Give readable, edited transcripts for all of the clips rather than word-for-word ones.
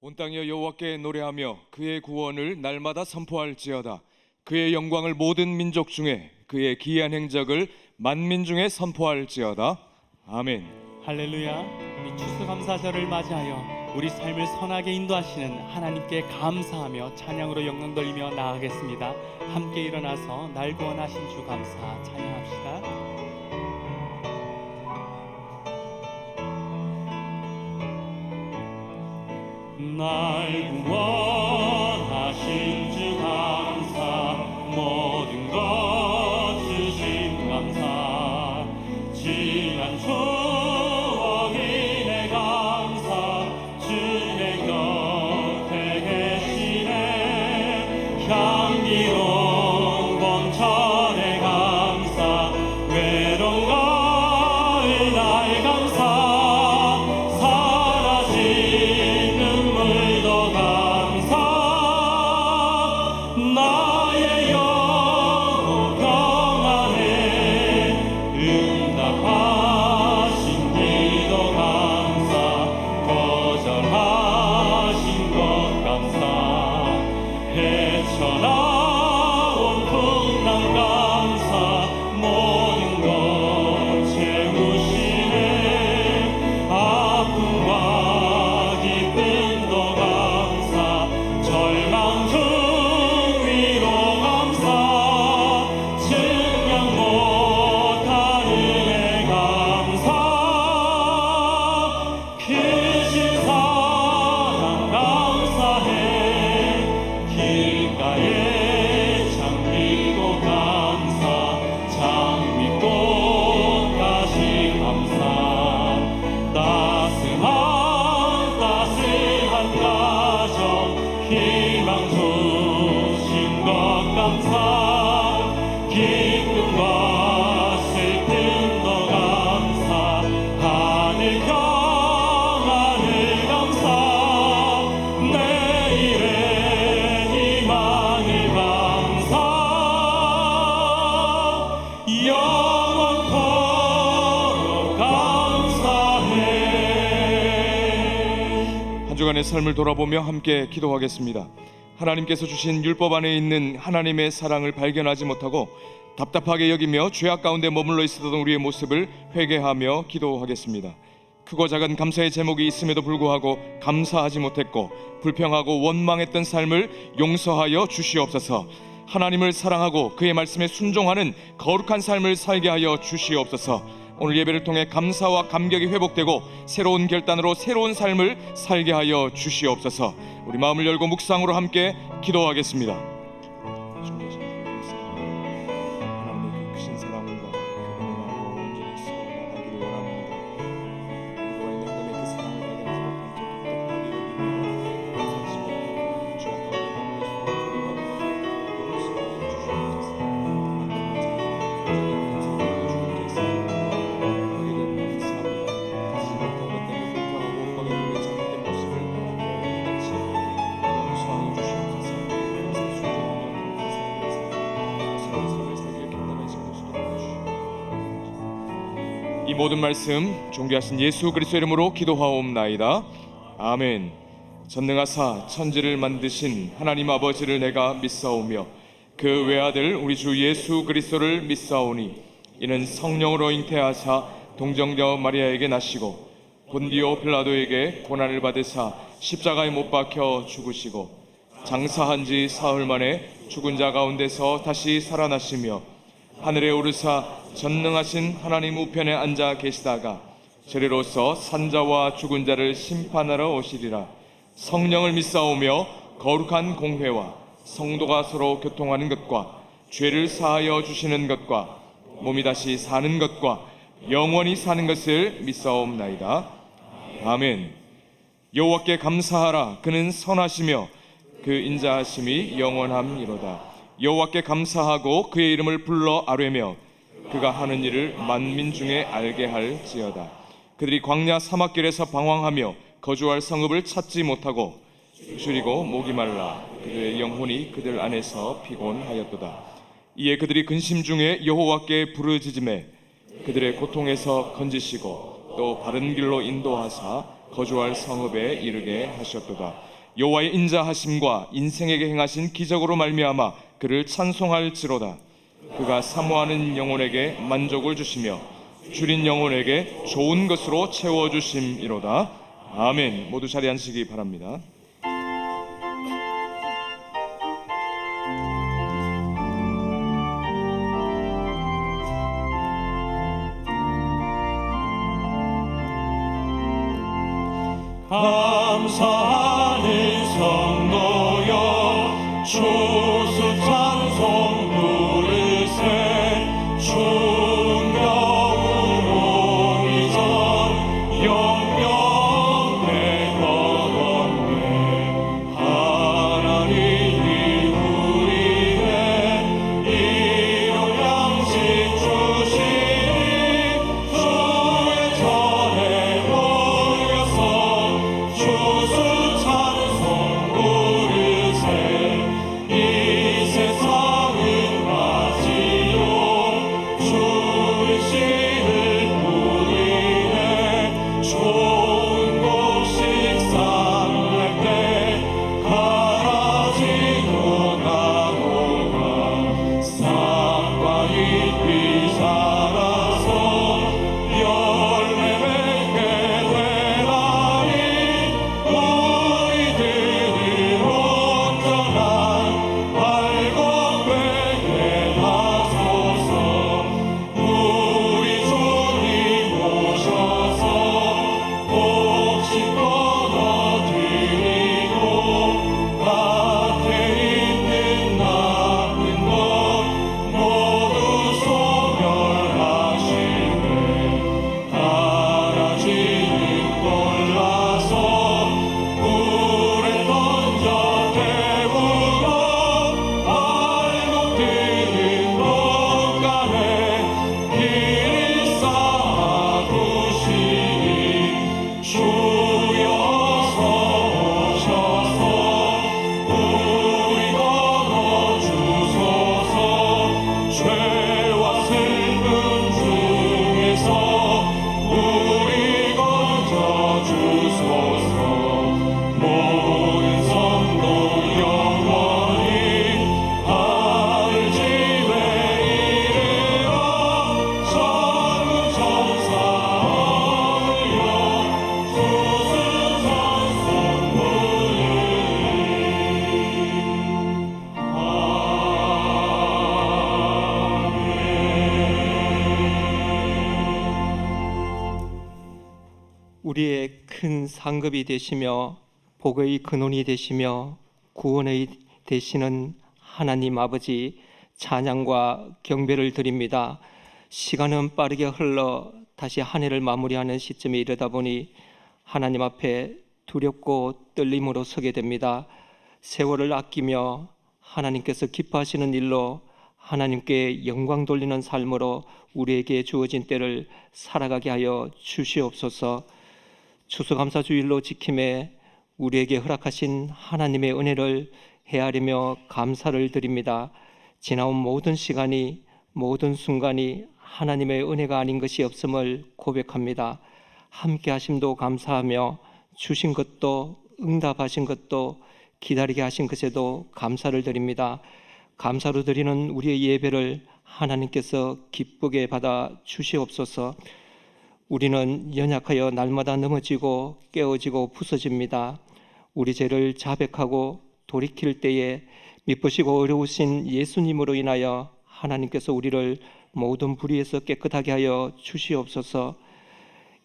온 땅이여 여호와께 노래하며 그의 구원을 날마다 선포할지어다. 그의 영광을 모든 민족 중에, 그의 기이한 행적을 만민 중에 선포할지어다. 아멘. 할렐루야. 이 추수감사절을 맞이하여 우리 삶을 선하게 인도하시는 하나님께 감사하며 찬양으로 영광 돌리며 나아가겠습니다. 함께 일어나서 날 구원하신 주 감사 찬양합시다. 날 구원하신 주 감사, 모든 것 주신 감사, 지난 추억이 내 감사, 주의 곁에 계시네. 향기로운 봄철의 감사, 외로운 가을 날 감사, 나의 영혼 평안해 응답하신 기도 감사, 거절하신 것 감사, 헤쳐나온 풍랑 감사, 모든 것 채우시네. 아픔과 기쁨도 감사, 절망 중 기쁨과 슬픔도 감사, 하늘 평안을 감사, 내일의 희망을 감사, 영원토록 감사해. 한 주간의 삶을 돌아보며 함께 기도하겠습니다. 하나님께서 주신 율법 안에 있는 하나님의 사랑을 발견하지 못하고 답답하게 여기며 죄악 가운데 머물러 있었던 우리의 모습을 회개하며 기도하겠습니다. 크고 작은 감사의 제목이 있음에도 불구하고 감사하지 못했고 불평하고 원망했던 삶을 용서하여 주시옵소서. 하나님을 사랑하고 그의 말씀에 순종하는 거룩한 삶을 살게 하여 주시옵소서. 오늘 예배를 통해 감사와 감격이 회복되고 새로운 결단으로 새로운 삶을 살게 하여 주시옵소서. 우리 마음을 열고 묵상으로 함께 기도하겠습니다. 하나님의 그 크신 사랑과 그 은혜가 온전히 있어가기를 원합니다. 우리가 있는 그 사랑을 발견하지 못한 저 독특하게 여기며 감사하시고 주 가운데 이 모든 말씀 존귀하신 예수 그리스도 이름으로 기도하옵나이다. 아멘. 전능하사 천지를 만드신 하나님 아버지를 내가 믿사오며 그 외아들 우리 주 예수 그리스도를 믿사오니 이는 성령으로 잉태하사 동정녀 마리아에게 나시고 본디오 빌라도에게 고난을 받으사 십자가에 못 박혀 죽으시고 장사한 지 사흘 만에 죽은 자 가운데서 다시 살아나시며 하늘에 오르사 전능하신 하나님 우편에 앉아 계시다가 저리로서 산자와 죽은 자를 심판하러 오시리라. 성령을 믿사오며 거룩한 공회와 성도가 서로 교통하는 것과 죄를 사하여 주시는 것과 몸이 다시 사는 것과 영원히 사는 것을 믿사옵나이다. 아멘. 여호와께 감사하라. 그는 선하시며 그 인자하심이 영원함이로다. 여호와께 감사하고 그의 이름을 불러 아뢰며 그가 하는 일을 만민 중에 알게 할지어다. 그들이 광야 사막길에서 방황하며 거주할 성읍을 찾지 못하고 줄이고 목이 말라 그들의 영혼이 그들 안에서 피곤하였도다. 이에 그들이 근심 중에 여호와께 부르짖음에 그들의 고통에서 건지시고 또 바른 길로 인도하사 거주할 성읍에 이르게 하셨도다. 여호와의 인자하심과 인생에게 행하신 기적으로 말미암아 그를 찬송할지로다. 그가 사모하는 영혼에게 만족을 주시며 줄인 영혼에게 좋은 것으로 채워주심이로다. 아멘. 모두 자리에 앉으시기 바랍니다. 감사하는 성도여 추수 찬송 부르세. 추운 겨울 오기 전 영영에 걸었네. 하나님이 우리의 일용 양식 주시니 주의 전에 모여서 추수 찬송 부르세. 이 세상은 맞이요 주의 씨를 뿌리네. 좋은 곡식 쌍날 때 가라지고 나무가 싹과 잎이 자라서 열매 맺게 되나니 우리들을 온전한 발광되게 하소서. 우리 주님 오셔서 곡식 거둬드리고 밭에 있는 나쁜 것 모두 소멸하시네. 가라지는 골라서 물에 던져 태우고 발목들은 곳간에 길을 쌓아두시니 주여서 오셔서 우리 걸어주소서. 죄와 슬픔 중에서 우리 건져주소서. 모든 성도 영원히 하늘 집에 이르러 천군 천사 올려 수수 찬송 부르리. 우리의 큰 상급이 되시며 복의 근원이 되시며 구원의 되시는 하나님 아버지, 찬양과 경배를 드립니다. 시간은 빠르게 흘러 다시 한 해를 마무리하는 시점에 이르다 보니 하나님 앞에 두렵고 떨림으로 서게 됩니다. 세월을 아끼며 하나님께서 기뻐하시는 일로 하나님께 영광 돌리는 삶으로 우리에게 주어진 때를 살아가게 하여 주시옵소서. 추수감사주일로 지킴에 우리에게 허락하신 하나님의 은혜를 헤아리며 감사를 드립니다. 지나온 모든 시간이, 모든 순간이 하나님의 은혜가 아닌 것이 없음을 고백합니다. 함께 하심도 감사하며 주신 것도, 응답하신 것도, 기다리게 하신 것에도 감사를 드립니다. 감사로 드리는 우리의 예배를 하나님께서 기쁘게 받아 주시옵소서. 우리는 연약하여 날마다 넘어지고 깨어지고 부서집니다. 우리 죄를 자백하고 돌이킬 때에 미쁘시고 어려우신 예수님으로 인하여 하나님께서 우리를 모든 불의에서 깨끗하게 하여 주시옵소서.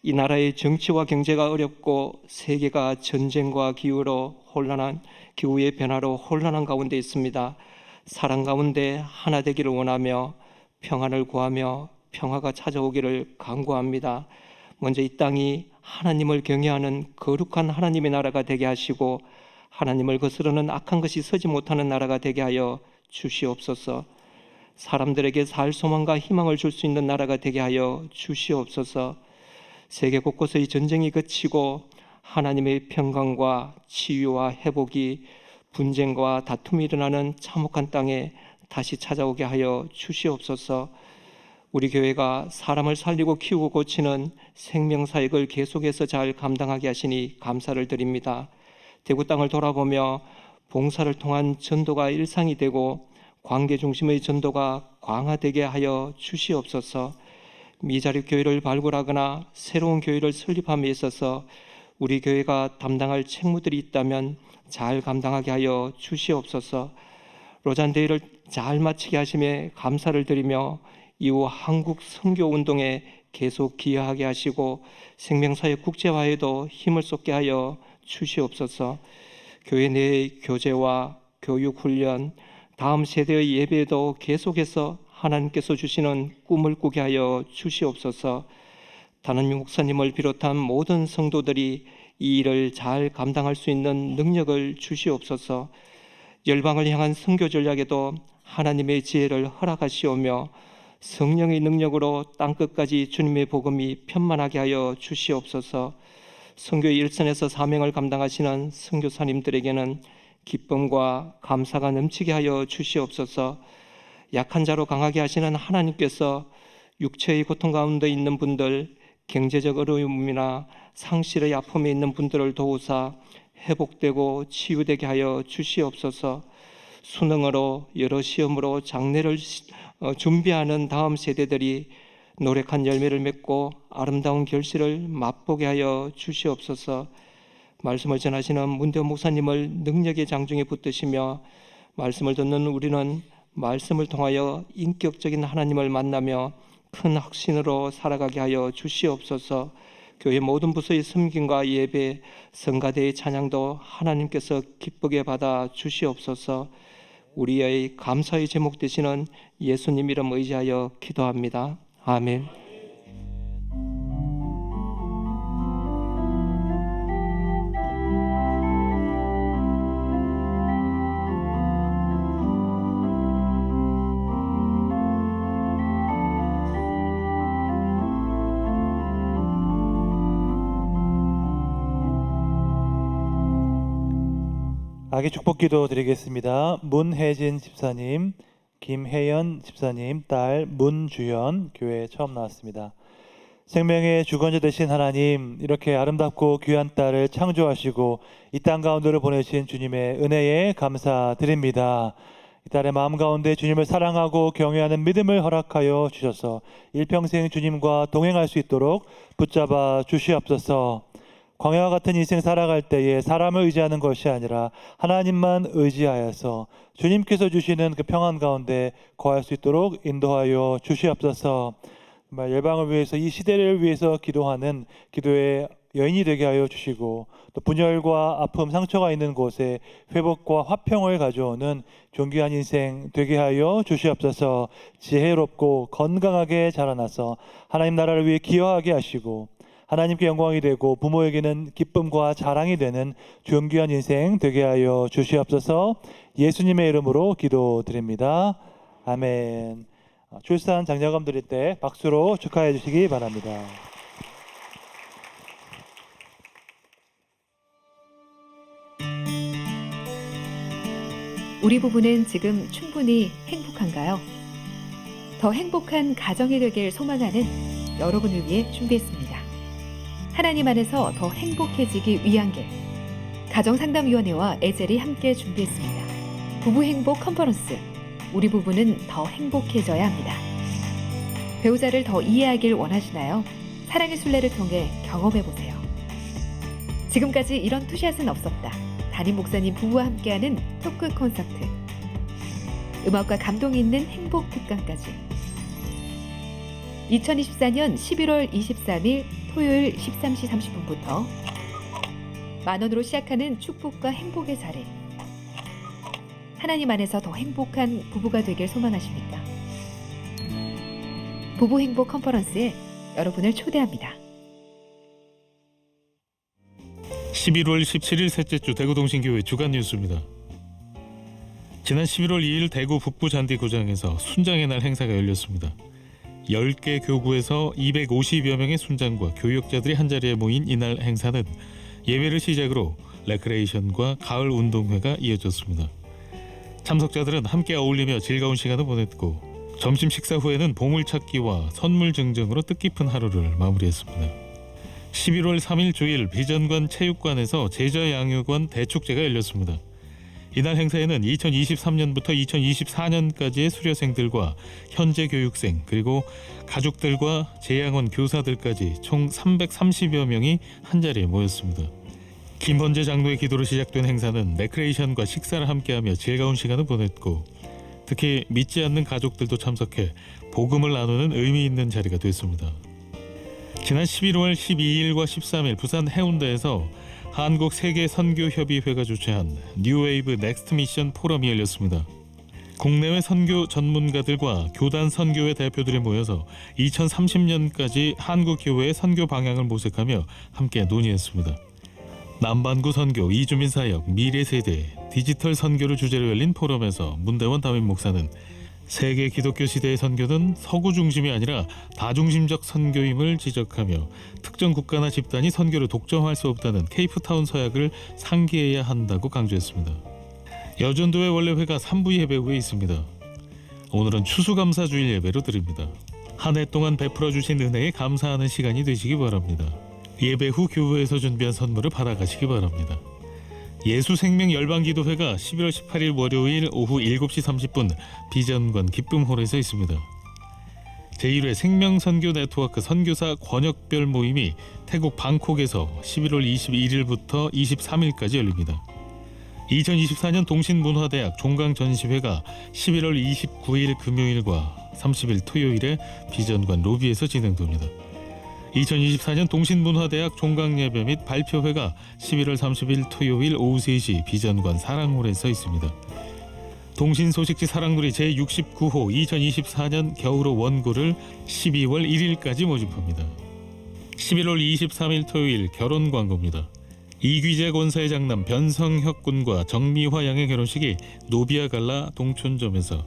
이 나라의 정치와 경제가 어렵고 세계가 전쟁과 기후로 혼란한 기후의 변화로 혼란한 가운데 있습니다. 사랑 가운데 하나 되기를 원하며 평안을 구하며 평화가 찾아오기를 간구합니다. 먼저 이 땅이 하나님을 경외하는 거룩한 하나님의 나라가 되게 하시고 하나님을 거스르는 악한 것이 서지 못하는 나라가 되게 하여 주시옵소서. 사람들에게 살 소망과 희망을 줄 수 있는 나라가 되게 하여 주시옵소서. 세계 곳곳의 전쟁이 그치고 하나님의 평강과 치유와 회복이, 분쟁과 다툼이 일어나는 참혹한 땅에 다시 찾아오게 하여 주시옵소서. 우리 교회가 사람을 살리고 키우고 고치는 생명사역을 계속해서 잘 감당하게 하시니 감사를 드립니다. 대구 땅을 돌아보며 봉사를 통한 전도가 일상이 되고 관계 중심의 전도가 강화되게 하여 주시옵소서. 미자립 교회를 발굴하거나 새로운 교회를 설립함에 있어서 우리 교회가 담당할 책무들이 있다면 잘 감당하게 하여 주시옵소서. 로잔 대회를 잘 마치게 하심에 감사를 드리며 이후 한국 선교 운동에 계속 기여하게 하시고 생명사역 국제화에도 힘을 쏟게 하여 주시옵소서. 교회 내의 교제와 교육 훈련, 다음 세대의 예배에도 계속해서 하나님께서 주시는 꿈을 꾸게 하여 주시옵소서. 단원유 목사님을 비롯한 모든 성도들이 이 일을 잘 감당할 수 있는 능력을 주시옵소서. 열방을 향한 선교 전략에도 하나님의 지혜를 허락하시오며 성령의 능력으로 땅끝까지 주님의 복음이 편만하게 하여 주시옵소서. 선교의 일선에서 사명을 감당하시는 선교사님들에게는 기쁨과 감사가 넘치게 하여 주시옵소서. 약한 자로 강하게 하시는 하나님께서 육체의 고통 가운데 있는 분들, 경제적 어려움이나 상실의 아픔에 있는 분들을 도우사 회복되고 치유되게 하여 주시옵소서. 수능으로 여러 시험으로 장래를 준비하는 다음 세대들이 노력한 열매를 맺고 아름다운 결실을 맛보게 하여 주시옵소서. 말씀을 전하시는 문대원 목사님을 능력의 장중에 붙드시며 말씀을 듣는 우리는 말씀을 통하여 인격적인 하나님을 만나며 큰 확신으로 살아가게 하여 주시옵소서. 교회 모든 부서의 섬김과 예배, 성가대의 찬양도 하나님께서 기쁘게 받아 주시옵소서. 우리의 감사의 제목 되시는 예수님 이름 의지하여 기도합니다. 아멘. 아기 축복기도 드리겠습니다. 문혜진 집사님, 김혜연 집사님, 딸 문주연, 교회에 처음 나왔습니다. 생명의 주권자 되신 하나님, 이렇게 아름답고 귀한 딸을 창조하시고 이 땅 가운데로 보내신 주님의 은혜에 감사드립니다. 이 딸의 마음 가운데 주님을 사랑하고 경외하는 믿음을 허락하여 주셔서 일평생 주님과 동행할 수 있도록 붙잡아 주시옵소서. 광야와 같은 인생 살아갈 때에 사람을 의지하는 것이 아니라 하나님만 의지하여서 주님께서 주시는 그 평안 가운데 거할 수 있도록 인도하여 주시옵소서. 정말 열방을 위해서, 이 시대를 위해서 기도하는 기도의 여인이 되게 하여 주시고, 또 분열과 아픔, 상처가 있는 곳에 회복과 화평을 가져오는 존귀한 인생 되게 하여 주시옵소서. 지혜롭고 건강하게 자라나서 하나님 나라를 위해 기여하게 하시고 하나님께 영광이 되고 부모에게는 기쁨과 자랑이 되는 존귀한 인생 되게 하여 주시옵소서. 예수님의 이름으로 기도드립니다. 아멘. 출산 장려금 드릴 때 박수로 축하해 주시기 바랍니다. 우리 부부는 지금 충분히 행복한가요? 더 행복한 가정이 되길 소망하는 여러분을 위해 준비했습니다. 하나님 안에서 더 행복해지기 위한 길, 가정상담위원회와 에젤이 함께 준비했습니다. 부부행복 컨퍼런스, 우리 부부는 더 행복해져야 합니다. 배우자를 더 이해하길 원하시나요? 사랑의 순례를 통해 경험해보세요. 지금까지 이런 투샷은 없었다. 담임 목사님 부부와 함께하는 토크 콘서트, 음악과 감동이 있는 행복 특강까지 2024년 11월 23일 토요일 13시 30분부터 만원으로 시작하는 축복과 행복의 자리. 하나님 안에서 더 행복한 부부가 되길 소망하십니까? 부부 행복 컨퍼런스에 여러분을 초대합니다. 11월 17일 셋째 주 대구동신교회 주간 뉴스입니다. 지난 11월 2일 대구 북부 잔디구장에서 순장의 날 행사가 열렸습니다. 10개 교구에서 250여 명의 순장과 교육자들이 한자리에 모인 이날 행사는 예배를 시작으로 레크레이션과 가을 운동회가 이어졌습니다. 참석자들은 함께 어울리며 즐거운 시간을 보냈고 점심 식사 후에는 보물찾기와 선물 증정으로 뜻깊은 하루를 마무리했습니다. 11월 3일 주일 비전관 체육관에서 제자양육원 대축제가 열렸습니다. 이날 행사에는 2023년부터 2024년까지의 수료생들과 현재 교육생 그리고 가족들과 재양원 교사들까지 총 330여 명이 한자리에 모였습니다. 김헌재 장로의 기도로 시작된 행사는 레크레이션과 식사를 함께하며 즐거운 시간을 보냈고 특히 믿지 않는 가족들도 참석해 복음을 나누는 의미 있는 자리가 됐습니다. 지난 11월 12일과 13일 부산 해운대에서 한국 세계 선교협의회가 주최한 뉴웨이브 넥스트 미션 포럼이 열렸습니다. 국내외 선교 전문가들과 교단 선교회 대표들이 모여서 2030년까지 한국 교회의 선교 방향을 모색하며 함께 논의했습니다. 남반구 선교, 이주민 사역, 미래 세대, 디지털 선교를 주제로 열린 포럼에서 문대원 담임 목사는 세계 기독교 시대의 선교는 서구 중심이 아니라 다중심적 선교임을 지적하며 특정 국가나 집단이 선교를 독점할 수 없다는 케이프타운 서약을 상기해야 한다고 강조했습니다. 여전도회 원래회가 3부 예배 후에 있습니다. 오늘은 추수감사주일 예배로 드립니다. 한 해 동안 베풀어 주신 은혜에 감사하는 시간이 되시기 바랍니다. 예배 후 교회에서 준비한 선물을 받아가시기 바랍니다. 예수생명 열방기도회가 11월 18일 월요일 오후 7시 30분 비전관 기쁨홀에서 있습니다. 제1회 생명선교 네트워크 선교사 권역별 모임이 태국 방콕에서 11월 21일부터 23일까지 열립니다. 2024년 동신문화대학 종강전시회가 11월 29일 금요일과 30일 토요일에 비전관 로비에서 진행됩니다. 2024년 동신문화대학 종강예배 및 발표회가 11월 30일 토요일 오후 3시 비전관 사랑홀에서 있습니다. 동신소식지 사랑놀이 제69호 2024년 겨울호 원고를 12월 1일까지 모집합니다. 11월 23일 토요일 결혼 광고입니다. 이귀재 권사의 장남 변성혁 군과 정미화 양의 결혼식이 노비아 갈라 동촌점에서,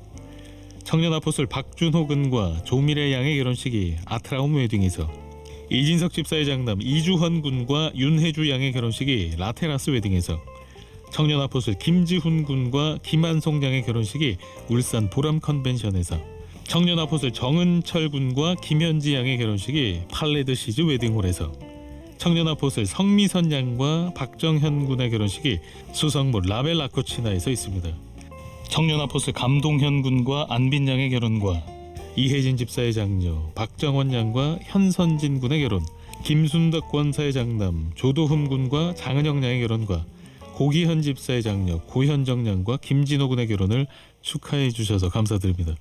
청년 아포슬 박준호 군과 조미래 양의 결혼식이 아트라움 웨딩에서, 이진석 집사의 장남 이주헌 군과 윤혜주 양의 결혼식이 라테라스 웨딩에서, 청년 아포슬 김지훈 군과 김한송 양의 결혼식이 울산 보람 컨벤션에서, 청년 아포슬 정은철 군과 김현지 양의 결혼식이 팔레드 시즈 웨딩홀에서, 청년 아포슬 성미선 양과 박정현 군의 결혼식이 수성모 라벨 아코치나에서 있습니다. 청년 아포슬 감동현 군과 안빈 양의 결혼과 이혜진 집사의 장녀 박정원 양과 현선진 군의 결혼, 김순덕 권사의 장남 조도흠 군과 장은영 양의 결혼과 고기현 집사의 장녀 고현정 양과 김진호 군의 결혼을 축하해 주셔서 감사드립니다.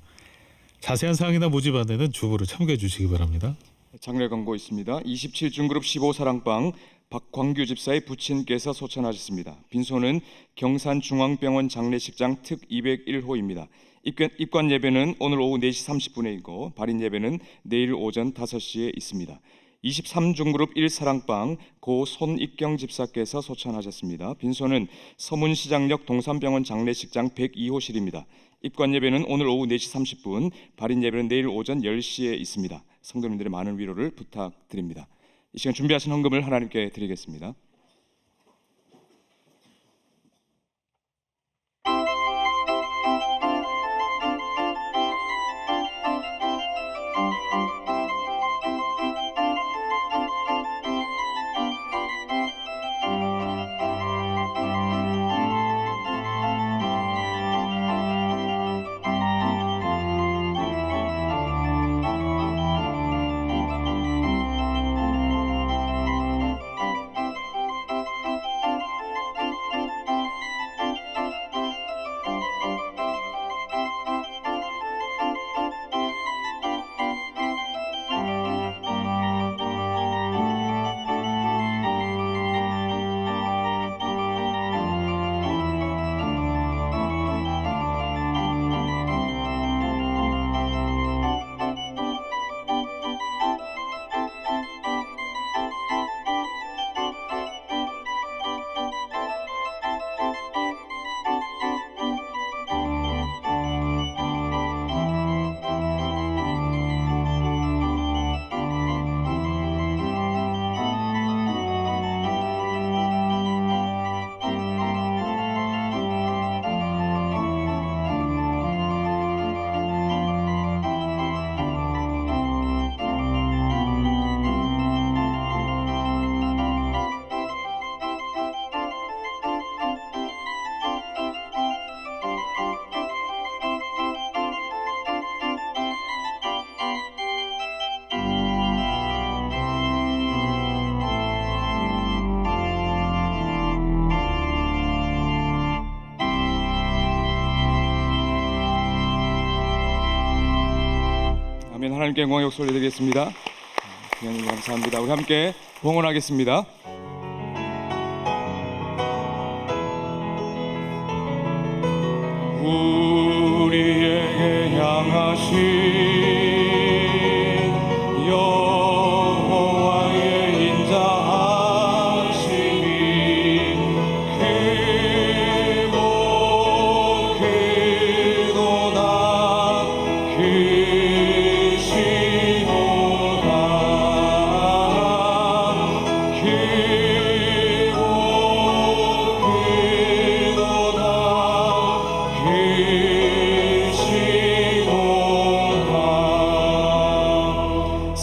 자세한 사항이나 모집 안내는 주보로 참고해 주시기 바랍니다. 장례 광고 있습니다. 27중그룹 15사랑방 박광규 집사의 부친께서 소천하셨습니다. 빈소는 경산중앙병원 장례식장 특 201호입니다. 입관 예배는 오늘 오후 4시 30분에 있고 발인 예배는 내일 오전 5시에 있습니다. 23중그룹 1사랑방 고 손익경 집사께서 소천하셨습니다. 빈소는 서문시장역 동산병원 장례식장 102호실입니다. 입관 예배는 오늘 오후 4시 30분, 발인 예배는 내일 오전 10시에 있습니다. 성도님들의 많은 위로를 부탁드립니다. 이 시간 준비하신 헌금을 하나님께 드리겠습니다. 아멘. 하나님께 영광 역사 올려드리겠습니다. 하나님 감사합니다. 우리 함께 봉헌하겠습니다. 우리에게 향하신 여호와의 인자하심이 크도다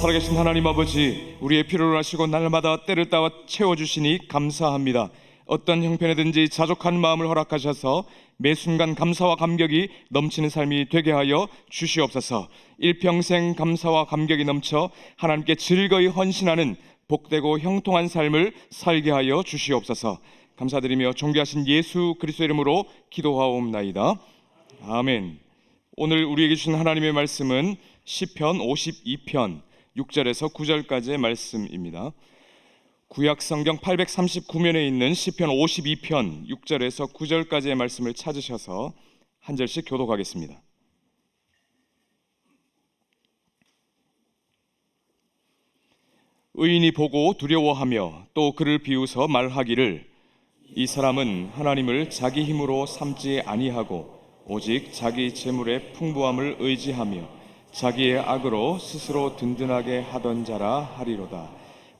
살아계신 하나님 아버지, 우리의 필요를 아시고 날마다 때를 따와 채워주시니 감사합니다. 어떤 형편에든지 자족한 마음을 허락하셔서 매 순간 감사와 감격이 넘치는 삶이 되게 하여 주시옵소서. 일평생 감사와 감격이 넘쳐 하나님께 즐거이 헌신하는 복되고 형통한 삶을 살게 하여 주시옵소서. 감사드리며 존귀하신 예수 그리스도 이름으로 기도하옵나이다. 아멘. 오늘 우리에게 주신 하나님의 말씀은 시편 52편 6절에서 9절까지의 말씀입니다. 구약 성경 839면에 있는 시편 52편 6절에서 9절까지의 말씀을 찾으셔서 한 절씩 교독하겠습니다. 의인이 보고 두려워하며 또 그를 비웃어 말하기를 이 사람은 하나님을 자기 힘으로 삼지 아니하고 오직 자기 재물의 풍부함을 의지하며 자기의 악으로 스스로 든든하게 하던 자라 하리로다.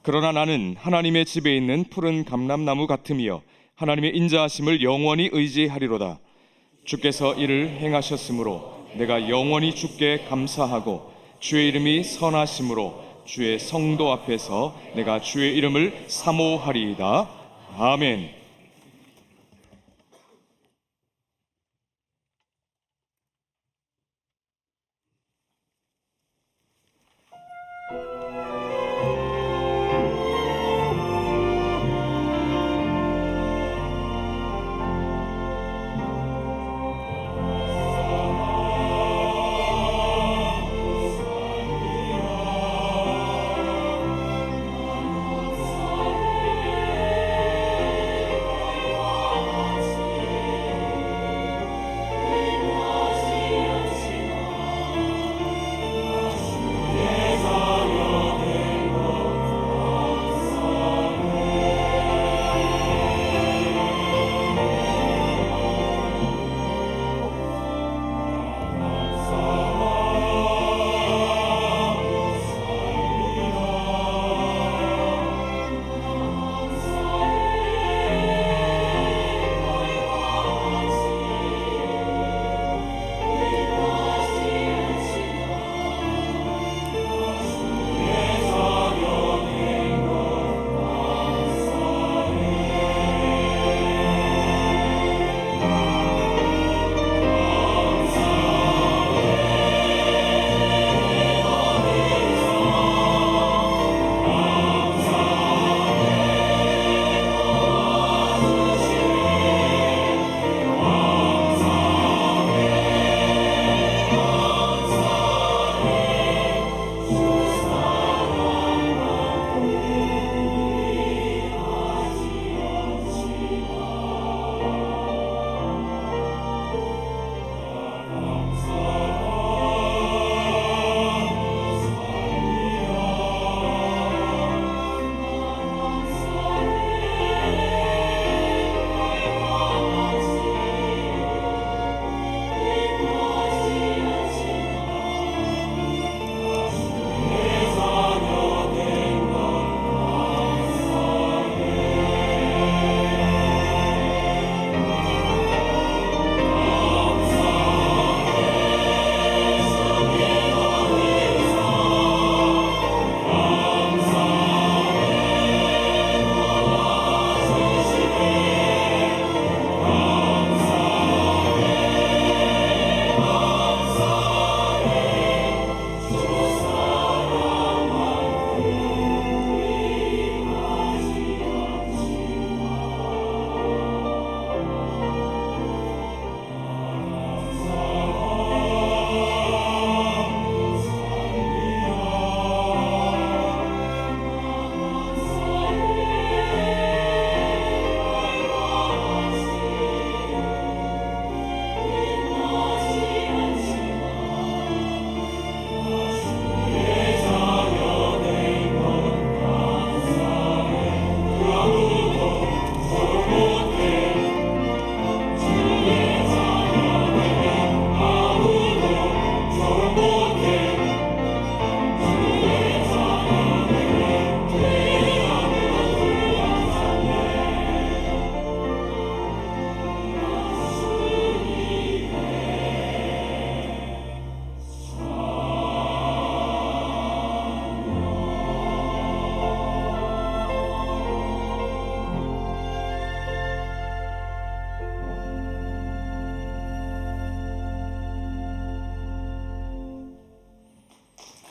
그러나 나는 하나님의 집에 있는 푸른 감람나무 같으며 하나님의 인자하심을 영원히 의지하리로다. 주께서 이를 행하셨으므로 내가 영원히 주께 감사하고 주의 이름이 선하심으로 주의 성도 앞에서 내가 주의 이름을 사모하리이다. 아멘.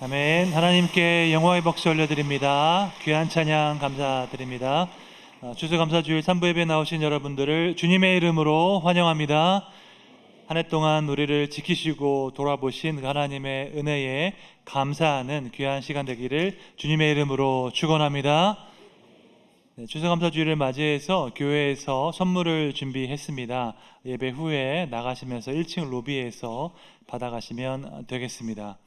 아멘. 하나님께 영광의 박수 올려드립니다. 귀한 찬양 감사드립니다. 추수감사주일 3부 예배 나오신 여러분들을 주님의 이름으로 환영합니다. 한 해 동안 우리를 지키시고 돌아보신 그 하나님의 은혜에 감사하는 귀한 시간 되기를 주님의 이름으로 축원합니다. 추수감사주일을 맞이해서 교회에서 선물을 준비했습니다. 예배 후에 나가시면서 1층 로비에서 받아가시면 되겠습니다.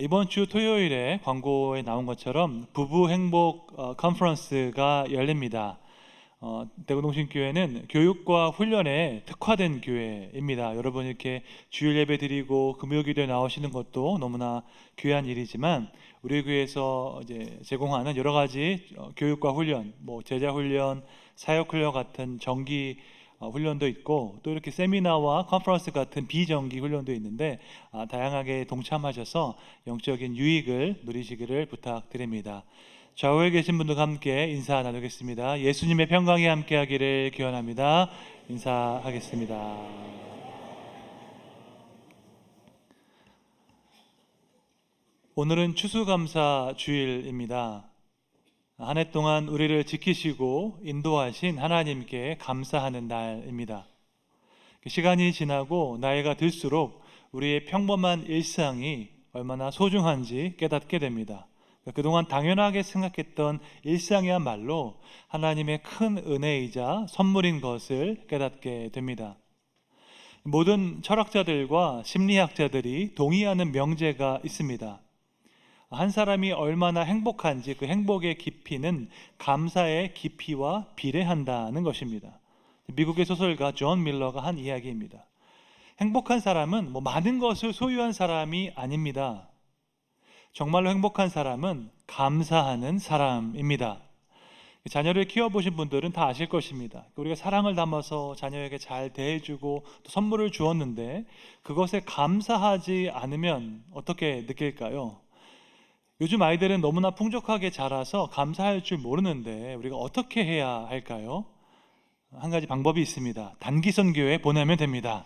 이번 주 토요일에 광고에 나온 것처럼 부부 행복 컨퍼런스가 열립니다. 대구동신교회는 교육과 훈련에 특화된 교회입니다. 여러분 이렇게 주일 예배 드리고 금요기도에 나오시는 것도 너무나 귀한 일이지만 우리 교회에서 이제 제공하는 여러 가지 교육과 훈련, 제자 훈련, 사역 훈련 같은 정기 훈련도 있고 또 이렇게 세미나와 컨퍼런스 같은 비정기 훈련도 있는데 다양하게 동참하셔서 영적인 유익을 누리시기를 부탁드립니다. 좌우에 계신 분들과 함께 인사 나누겠습니다. 예수님의 평강이 함께하기를 기원합니다. 인사하겠습니다. 오늘은 추수감사 주일입니다. 한 해 동안 우리를 지키시고 인도하신 하나님께 감사하는 날입니다. 시간이 지나고 나이가 들수록 우리의 평범한 일상이 얼마나 소중한지 깨닫게 됩니다. 그동안 당연하게 생각했던 일상이야말로 하나님의 큰 은혜이자 선물인 것을 깨닫게 됩니다. 모든 철학자들과 심리학자들이 동의하는 명제가 있습니다. 한 사람이 얼마나 행복한지 그 행복의 깊이는 감사의 깊이와 비례한다는 것입니다. 미국의 소설가 존 밀러가 한 이야기입니다. 행복한 사람은 많은 것을 소유한 사람이 아닙니다. 정말로 행복한 사람은 감사하는 사람입니다. 자녀를 키워보신 분들은 다 아실 것입니다. 우리가 사랑을 담아서 자녀에게 잘 대해주고 또 선물을 주었는데 그것에 감사하지 않으면 어떻게 느낄까요? 요즘 아이들은 너무나 풍족하게 자라서 감사할 줄 모르는데 우리가 어떻게 해야 할까요? 한 가지 방법이 있습니다. 단기선 교회에 보내면 됩니다.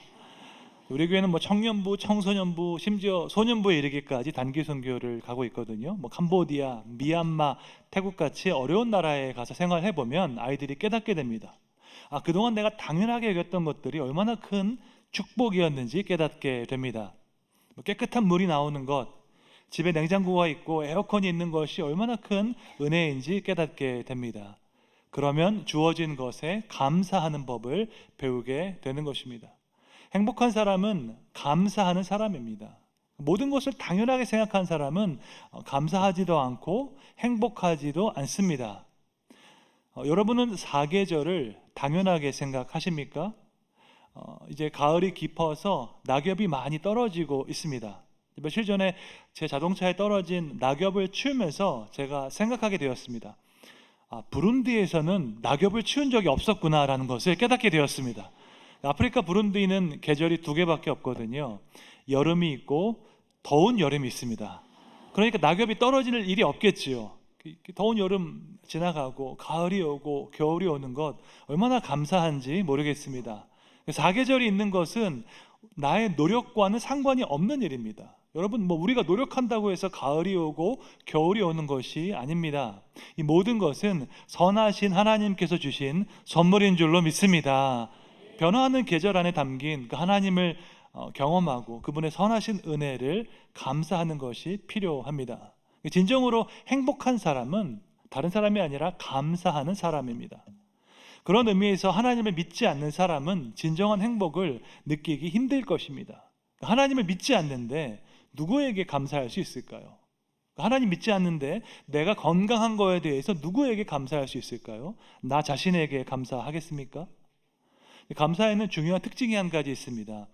우리 교회는 청년부, 청소년부, 심지어 소년부에 이르기까지 단기 선교를 가고 있거든요. 캄보디아, 미얀마, 태국같이 어려운 나라에 가서 생활해 보면 아이들이 깨닫게 됩니다. 그동안 내가 당연하게 여겼던 것들이 얼마나 큰 축복이었는지 깨닫게 됩니다. 깨끗한 물이 나오는 것, 집에 냉장고가 있고 에어컨이 있는 것이 얼마나 큰 은혜인지 깨닫게 됩니다. 그러면 주어진 것에 감사하는 법을 배우게 되는 것입니다. 행복한 사람은 감사하는 사람입니다. 모든 것을 당연하게 생각한 사람은 감사하지도 않고 행복하지도 않습니다. 여러분은 사계절을 당연하게 생각하십니까? 이제 가을이 깊어서 낙엽이 많이 떨어지고 있습니다. 며칠 전에 제 자동차에 떨어진 낙엽을 치우면서 제가 생각하게 되었습니다. 부룬디에서는 낙엽을 치운 적이 없었구나라는 것을 깨닫게 되었습니다. 아프리카 부룬디는 계절이 2개밖에 없거든요. 여름이 있고 더운 여름이 있습니다. 그러니까 낙엽이 떨어지는 일이 없겠지요. 더운 여름 지나가고 가을이 오고 겨울이 오는 것 얼마나 감사한지 모르겠습니다. 사계절이 있는 것은 나의 노력과는 상관이 없는 일입니다. 여러분, 우리가 노력한다고 해서 가을이 오고 겨울이 오는 것이 아닙니다. 이 모든 것은 선하신 하나님께서 주신 선물인 줄로 믿습니다. 변화하는 계절 안에 담긴 그 하나님을 경험하고 그분의 선하신 은혜를 감사하는 것이 필요합니다. 진정으로 행복한 사람은 다른 사람이 아니라 감사하는 사람입니다. 그런 의미에서 하나님을 믿지 않는 사람은 진정한 행복을 느끼기 힘들 것입니다. 하나님을 믿지 않는데 누구에게 감사할 수 있을까요? 하나님 믿지 않는데 내가 건강한 거에 대해서 누구에게 감사할 수 있을까요? 나 자신에게 감사하겠습니까? 감사에는 중요한 특징이 한 가지 있습니다.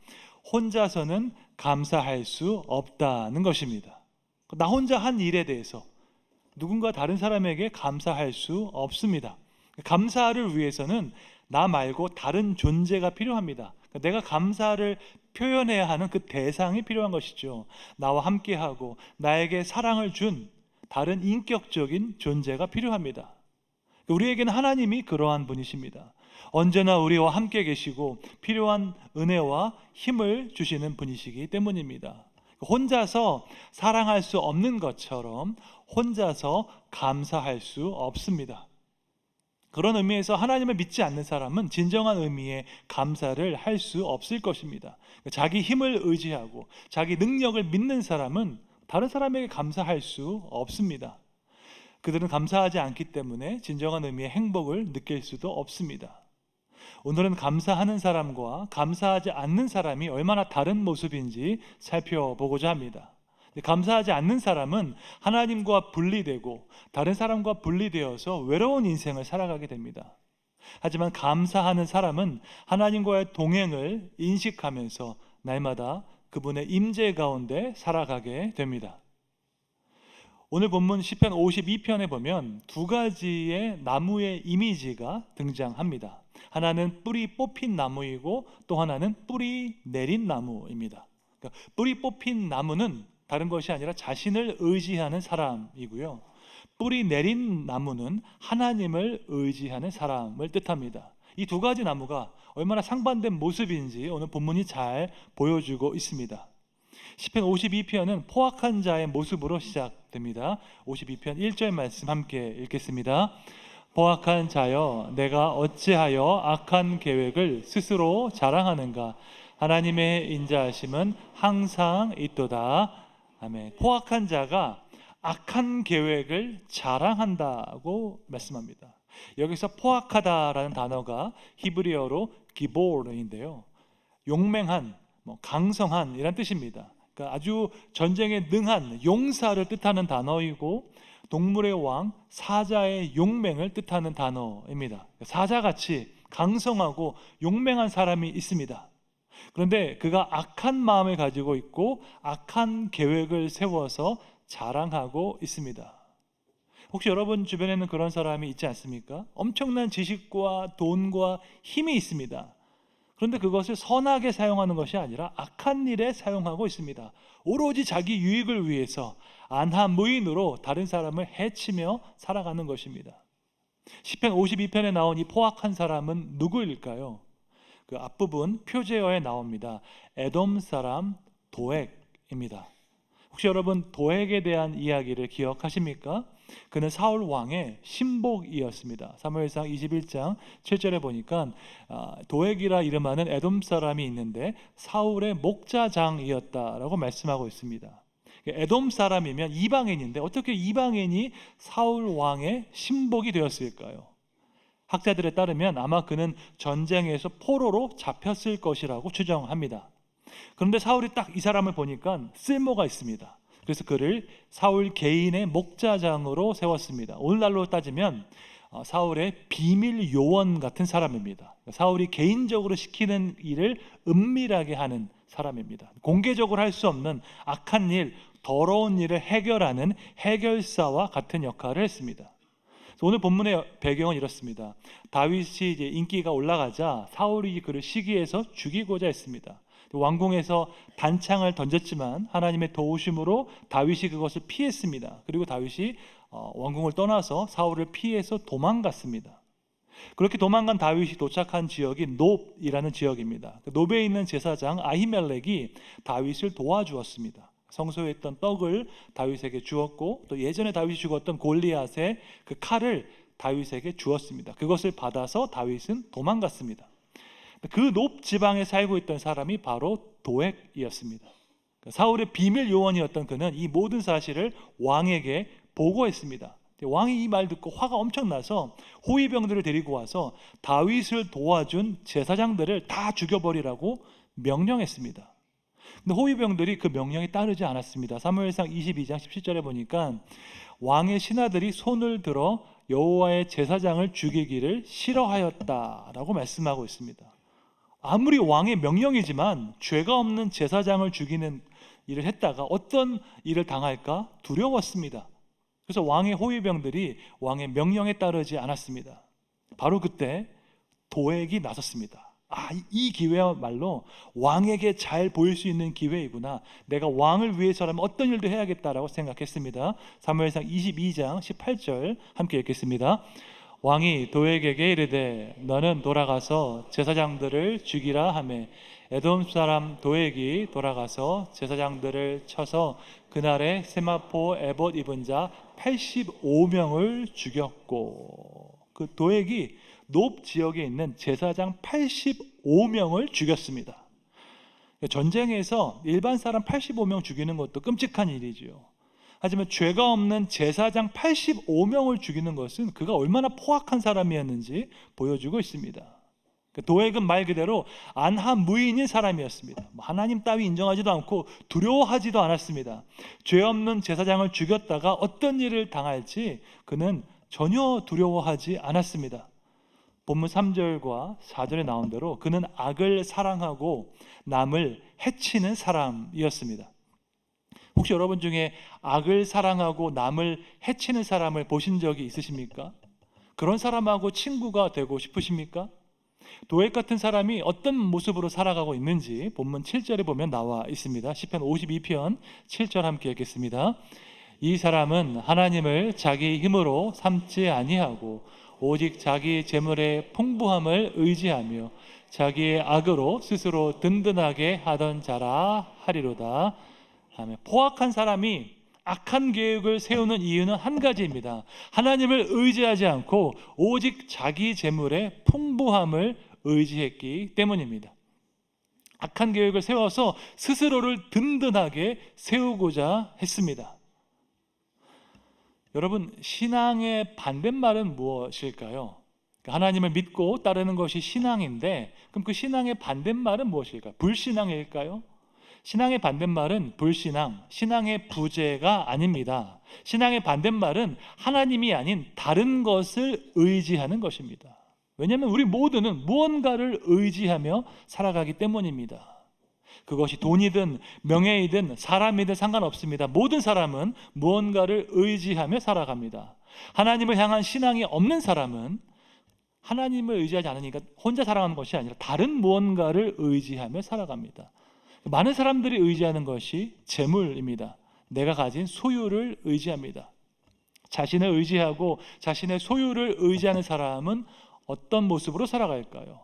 혼자서는 감사할 수 없다는 것입니다. 나 혼자 한 일에 대해서 누군가 다른 사람에게 감사할 수 없습니다. 감사를 위해서는 나 말고 다른 존재가 필요합니다. 내가 감사를 표현해야 하는 그 대상이 필요한 것이죠. 나와 함께하고 나에게 사랑을 준 다른 인격적인 존재가 필요합니다. 우리에게는 하나님이 그러한 분이십니다. 언제나 우리와 함께 계시고 필요한 은혜와 힘을 주시는 분이시기 때문입니다. 혼자서 사랑할 수 없는 것처럼 혼자서 감사할 수 없습니다. 그런 의미에서 하나님을 믿지 않는 사람은 진정한 의미의 감사를 할 수 없을 것입니다. 자기 힘을 의지하고 자기 능력을 믿는 사람은 다른 사람에게 감사할 수 없습니다. 그들은 감사하지 않기 때문에 진정한 의미의 행복을 느낄 수도 없습니다. 오늘은 감사하는 사람과 감사하지 않는 사람이 얼마나 다른 모습인지 살펴보고자 합니다. 감사하지 않는 사람은 하나님과 분리되고 다른 사람과 분리되어서 외로운 인생을 살아가게 됩니다. 하지만 감사하는 사람은 하나님과의 동행을 인식하면서 날마다 그분의 임재 가운데 살아가게 됩니다. 오늘 본문 시편 52편에 보면 두 가지의 나무의 이미지가 등장합니다. 하나는 뿌리 뽑힌 나무이고 또 하나는 뿌리 내린 나무입니다. 그러니까 뿌리 뽑힌 나무는 다른 것이 아니라 자신을 의지하는 사람이고요. 뿌리 내린 나무는 하나님을 의지하는 사람을 뜻합니다. 이 두 가지 나무가 얼마나 상반된 모습인지 오늘 본문이 잘 보여주고 있습니다. 시편 52편은 포악한 자의 모습으로 시작됩니다. 52편 1절 말씀 함께 읽겠습니다. 포악한 자여, 내가 어찌하여 악한 계획을 스스로 자랑하는가? 하나님의 인자하심은 항상 있도다. 아멘. 포악한 자가 악한 계획을 자랑한다고 말씀합니다. 여기서 포악하다라는 단어가 히브리어로 기보르인데요, 용맹한, 강성한 이란 뜻입니다. 그러니까 아주 전쟁에 능한 용사를 뜻하는 단어이고 동물의 왕 사자의 용맹을 뜻하는 단어입니다. 사자같이 강성하고 용맹한 사람이 있습니다. 그런데 그가 악한 마음을 가지고 있고 악한 계획을 세워서 자랑하고 있습니다. 혹시 여러분 주변에는 그런 사람이 있지 않습니까? 엄청난 지식과 돈과 힘이 있습니다. 그런데 그것을 선하게 사용하는 것이 아니라 악한 일에 사용하고 있습니다. 오로지 자기 유익을 위해서 안하무인으로 다른 사람을 해치며 살아가는 것입니다. 시편 52편에 나온 이 포악한 사람은 누구일까요? 그 앞부분 표제어에 나옵니다. 에돔 사람 도액입니다. 혹시 여러분 도액에 대한 이야기를 기억하십니까? 그는 사울 왕의 신복이었습니다. 사무엘상 21장 7절에 보니까 도액이라 이름하는 에돔 사람이 있는데 사울의 목자장이었다라고 말씀하고 있습니다. 에돔 사람이면 이방인인데 어떻게 이방인이 사울 왕의 신복이 되었을까요? 학자들에 따르면 아마 그는 전쟁에서 포로로 잡혔을 것이라고 추정합니다. 그런데 사울이 딱 이 사람을 보니까 쓸모가 있습니다. 그래서 그를 사울 개인의 목자장으로 세웠습니다. 오늘날로 따지면 사울의 비밀 요원 같은 사람입니다. 사울이 개인적으로 시키는 일을 은밀하게 하는 사람입니다. 공개적으로 할 수 없는 악한 일, 더러운 일을 해결하는 해결사와 같은 역할을 했습니다. 오늘 본문의 배경은 이렇습니다. 다윗이 이제 인기가 올라가자 사울이 그를 시기해서 죽이고자 했습니다. 왕궁에서 단창을 던졌지만 하나님의 도우심으로 다윗이 그것을 피했습니다. 그리고 다윗이 왕궁을 떠나서 사울을 피해서 도망갔습니다. 그렇게 도망간 다윗이 도착한 지역이 놉이라는 지역입니다. 놉에 있는 제사장 아히멜렉이 다윗을 도와주었습니다. 성소에 있던 떡을 다윗에게 주었고 또 예전에 다윗이 죽었던 골리앗의 그 칼을 다윗에게 주었습니다. 그것을 받아서 다윗은 도망갔습니다. 그 놉 지방에 살고 있던 사람이 바로 도액이었습니다. 사울의 비밀 요원이었던 그는 이 모든 사실을 왕에게 보고했습니다. 왕이 이 말 듣고 화가 엄청 나서 호위병들을 데리고 와서 다윗을 도와준 제사장들을 다 죽여버리라고 명령했습니다. 근데 호위병들이 그 명령에 따르지 않았습니다. 사무엘상 22장 17절에 보니까 왕의 신하들이 손을 들어 여호와의 제사장을 죽이기를 싫어하였다라고 말씀하고 있습니다. 아무리 왕의 명령이지만 죄가 없는 제사장을 죽이는 일을 했다가 어떤 일을 당할까 두려웠습니다. 그래서 왕의 호위병들이 왕의 명령에 따르지 않았습니다. 바로 그때 도액이 나섰습니다. 이 기회야말로 왕에게 잘 보일 수 있는 기회이구나. 내가 왕을 위해서라면 어떤 일도 해야겠다라고 생각했습니다. 사무엘상 22장 18절 함께 읽겠습니다. 왕이 도액에게 이르되 너는 돌아가서 제사장들을 죽이라 하매 에돔 사람 도액이 돌아가서 제사장들을 쳐서 그날에 세마포 에봇 입은 자 85명을 죽였고, 그 도액이 높 지역에 있는 제사장 85명을 죽였습니다. 전쟁에서 일반 사람 85명 죽이는 것도 끔찍한 일이지요. 하지만 죄가 없는 제사장 85명을 죽이는 것은 그가 얼마나 포악한 사람이었는지 보여주고 있습니다. 도액은 말 그대로 안하무인인 사람이었습니다. 하나님 따위 인정하지도 않고 두려워하지도 않았습니다. 죄 없는 제사장을 죽였다가 어떤 일을 당할지 그는 전혀 두려워하지 않았습니다. 본문 3절과 4절에 나온 대로 그는 악을 사랑하고 남을 해치는 사람이었습니다. 혹시 여러분 중에 악을 사랑하고 남을 해치는 사람을 보신 적이 있으십니까? 그런 사람하고 친구가 되고 싶으십니까? 도액 같은 사람이 어떤 모습으로 살아가고 있는지 본문 7절에 보면 나와 있습니다. 시편 52편 7절 함께 읽겠습니다. 이 사람은 하나님을 자기 힘으로 삼지 아니하고 오직 자기 재물의 풍부함을 의지하며 자기의 악으로 스스로 든든하게 하던 자라 하리로다. 포악한 사람이 악한 계획을 세우는 이유는 한 가지입니다. 하나님을 의지하지 않고 오직 자기 재물의 풍부함을 의지했기 때문입니다. 악한 계획을 세워서 스스로를 든든하게 세우고자 했습니다. 여러분, 신앙의 반대말은 무엇일까요? 하나님을 믿고 따르는 것이 신앙인데, 그럼 그 신앙의 반대말은 무엇일까요? 불신앙일까요? 신앙의 반대말은 불신앙, 신앙의 부재가 아닙니다. 신앙의 반대말은 하나님이 아닌 다른 것을 의지하는 것입니다. 왜냐하면 우리 모두는 무언가를 의지하며 살아가기 때문입니다. 그것이 돈이든 명예이든 사람이든 상관없습니다. 모든 사람은 무언가를 의지하며 살아갑니다. 하나님을 향한 신앙이 없는 사람은 하나님을 의지하지 않으니까 혼자 살아가는 것이 아니라 다른 무언가를 의지하며 살아갑니다. 많은 사람들이 의지하는 것이 재물입니다. 내가 가진 소유를 의지합니다. 자신을 의지하고 자신의 소유를 의지하는 사람은 어떤 모습으로 살아갈까요?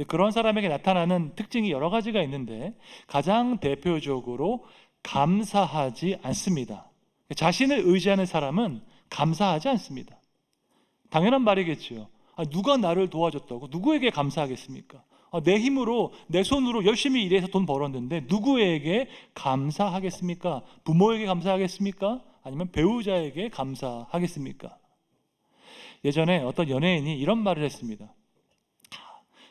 그런 사람에게 나타나는 특징이 여러 가지가 있는데 가장 대표적으로 감사하지 않습니다. 자신을 의지하는 사람은 감사하지 않습니다. 당연한 말이겠죠. 누가 나를 도와줬다고 누구에게 감사하겠습니까? 내 힘으로 내 손으로 열심히 일해서 돈 벌었는데 누구에게 감사하겠습니까? 부모에게 감사하겠습니까? 아니면 배우자에게 감사하겠습니까? 예전에 어떤 연예인이 이런 말을 했습니다.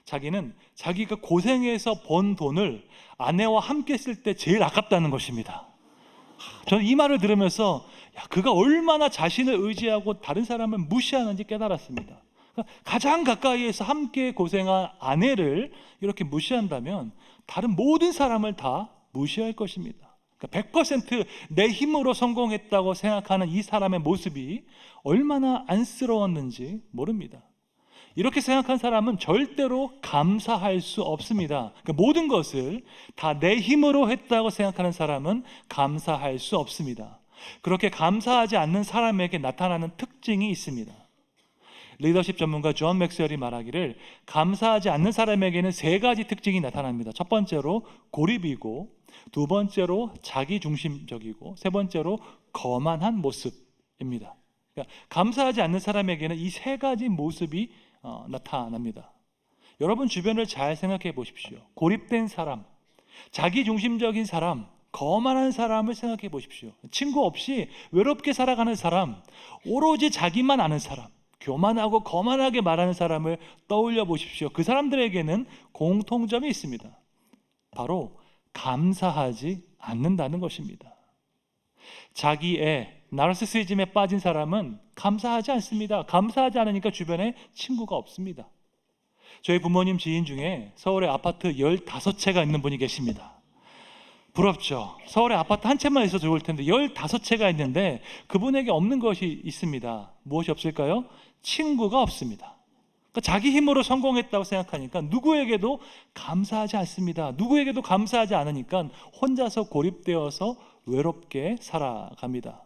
자기는 자기가 고생해서 번 돈을 아내와 함께 쓸 때 제일 아깝다는 것입니다. 저는 이 말을 들으면서 그가 얼마나 자신을 의지하고 다른 사람을 무시하는지 깨달았습니다. 가장 가까이에서 함께 고생한 아내를 이렇게 무시한다면 다른 모든 사람을 다 무시할 것입니다. 100% 내 힘으로 성공했다고 생각하는 이 사람의 모습이 얼마나 안쓰러웠는지 모릅니다. 이렇게 생각한 사람은 절대로 감사할 수 없습니다. 모든 것을 다 내 힘으로 했다고 생각하는 사람은 감사할 수 없습니다. 그렇게 감사하지 않는 사람에게 나타나는 특징이 있습니다. 리더십 전문가 존 맥스웰이 말하기를 감사하지 않는 사람에게는 세 가지 특징이 나타납니다. 첫 번째로 고립이고, 두 번째로 자기중심적이고, 세 번째로 거만한 모습입니다. 그러니까 감사하지 않는 사람에게는 이 세 가지 모습이 나타납니다. 여러분 주변을 잘 생각해 보십시오. 고립된 사람, 자기중심적인 사람, 거만한 사람을 생각해 보십시오. 친구 없이 외롭게 살아가는 사람, 오로지 자기만 아는 사람, 교만하고 거만하게 말하는 사람을 떠올려 보십시오. 그 사람들에게는 공통점이 있습니다. 바로 감사하지 않는다는 것입니다. 자기의 나르시시즘에 빠진 사람은 감사하지 않습니다. 감사하지 않으니까 주변에 친구가 없습니다. 저희 부모님 지인 중에 서울에 아파트 15채가 있는 분이 계십니다. 부럽죠? 서울에 아파트 한 채만 있어도 좋을 텐데 15채가 있는데 그분에게 없는 것이 있습니다. 무엇이 없을까요? 친구가 없습니다. 그러니까 자기 힘으로 성공했다고 생각하니까 누구에게도 감사하지 않습니다. 누구에게도 감사하지 않으니까 혼자서 고립되어서 외롭게 살아갑니다.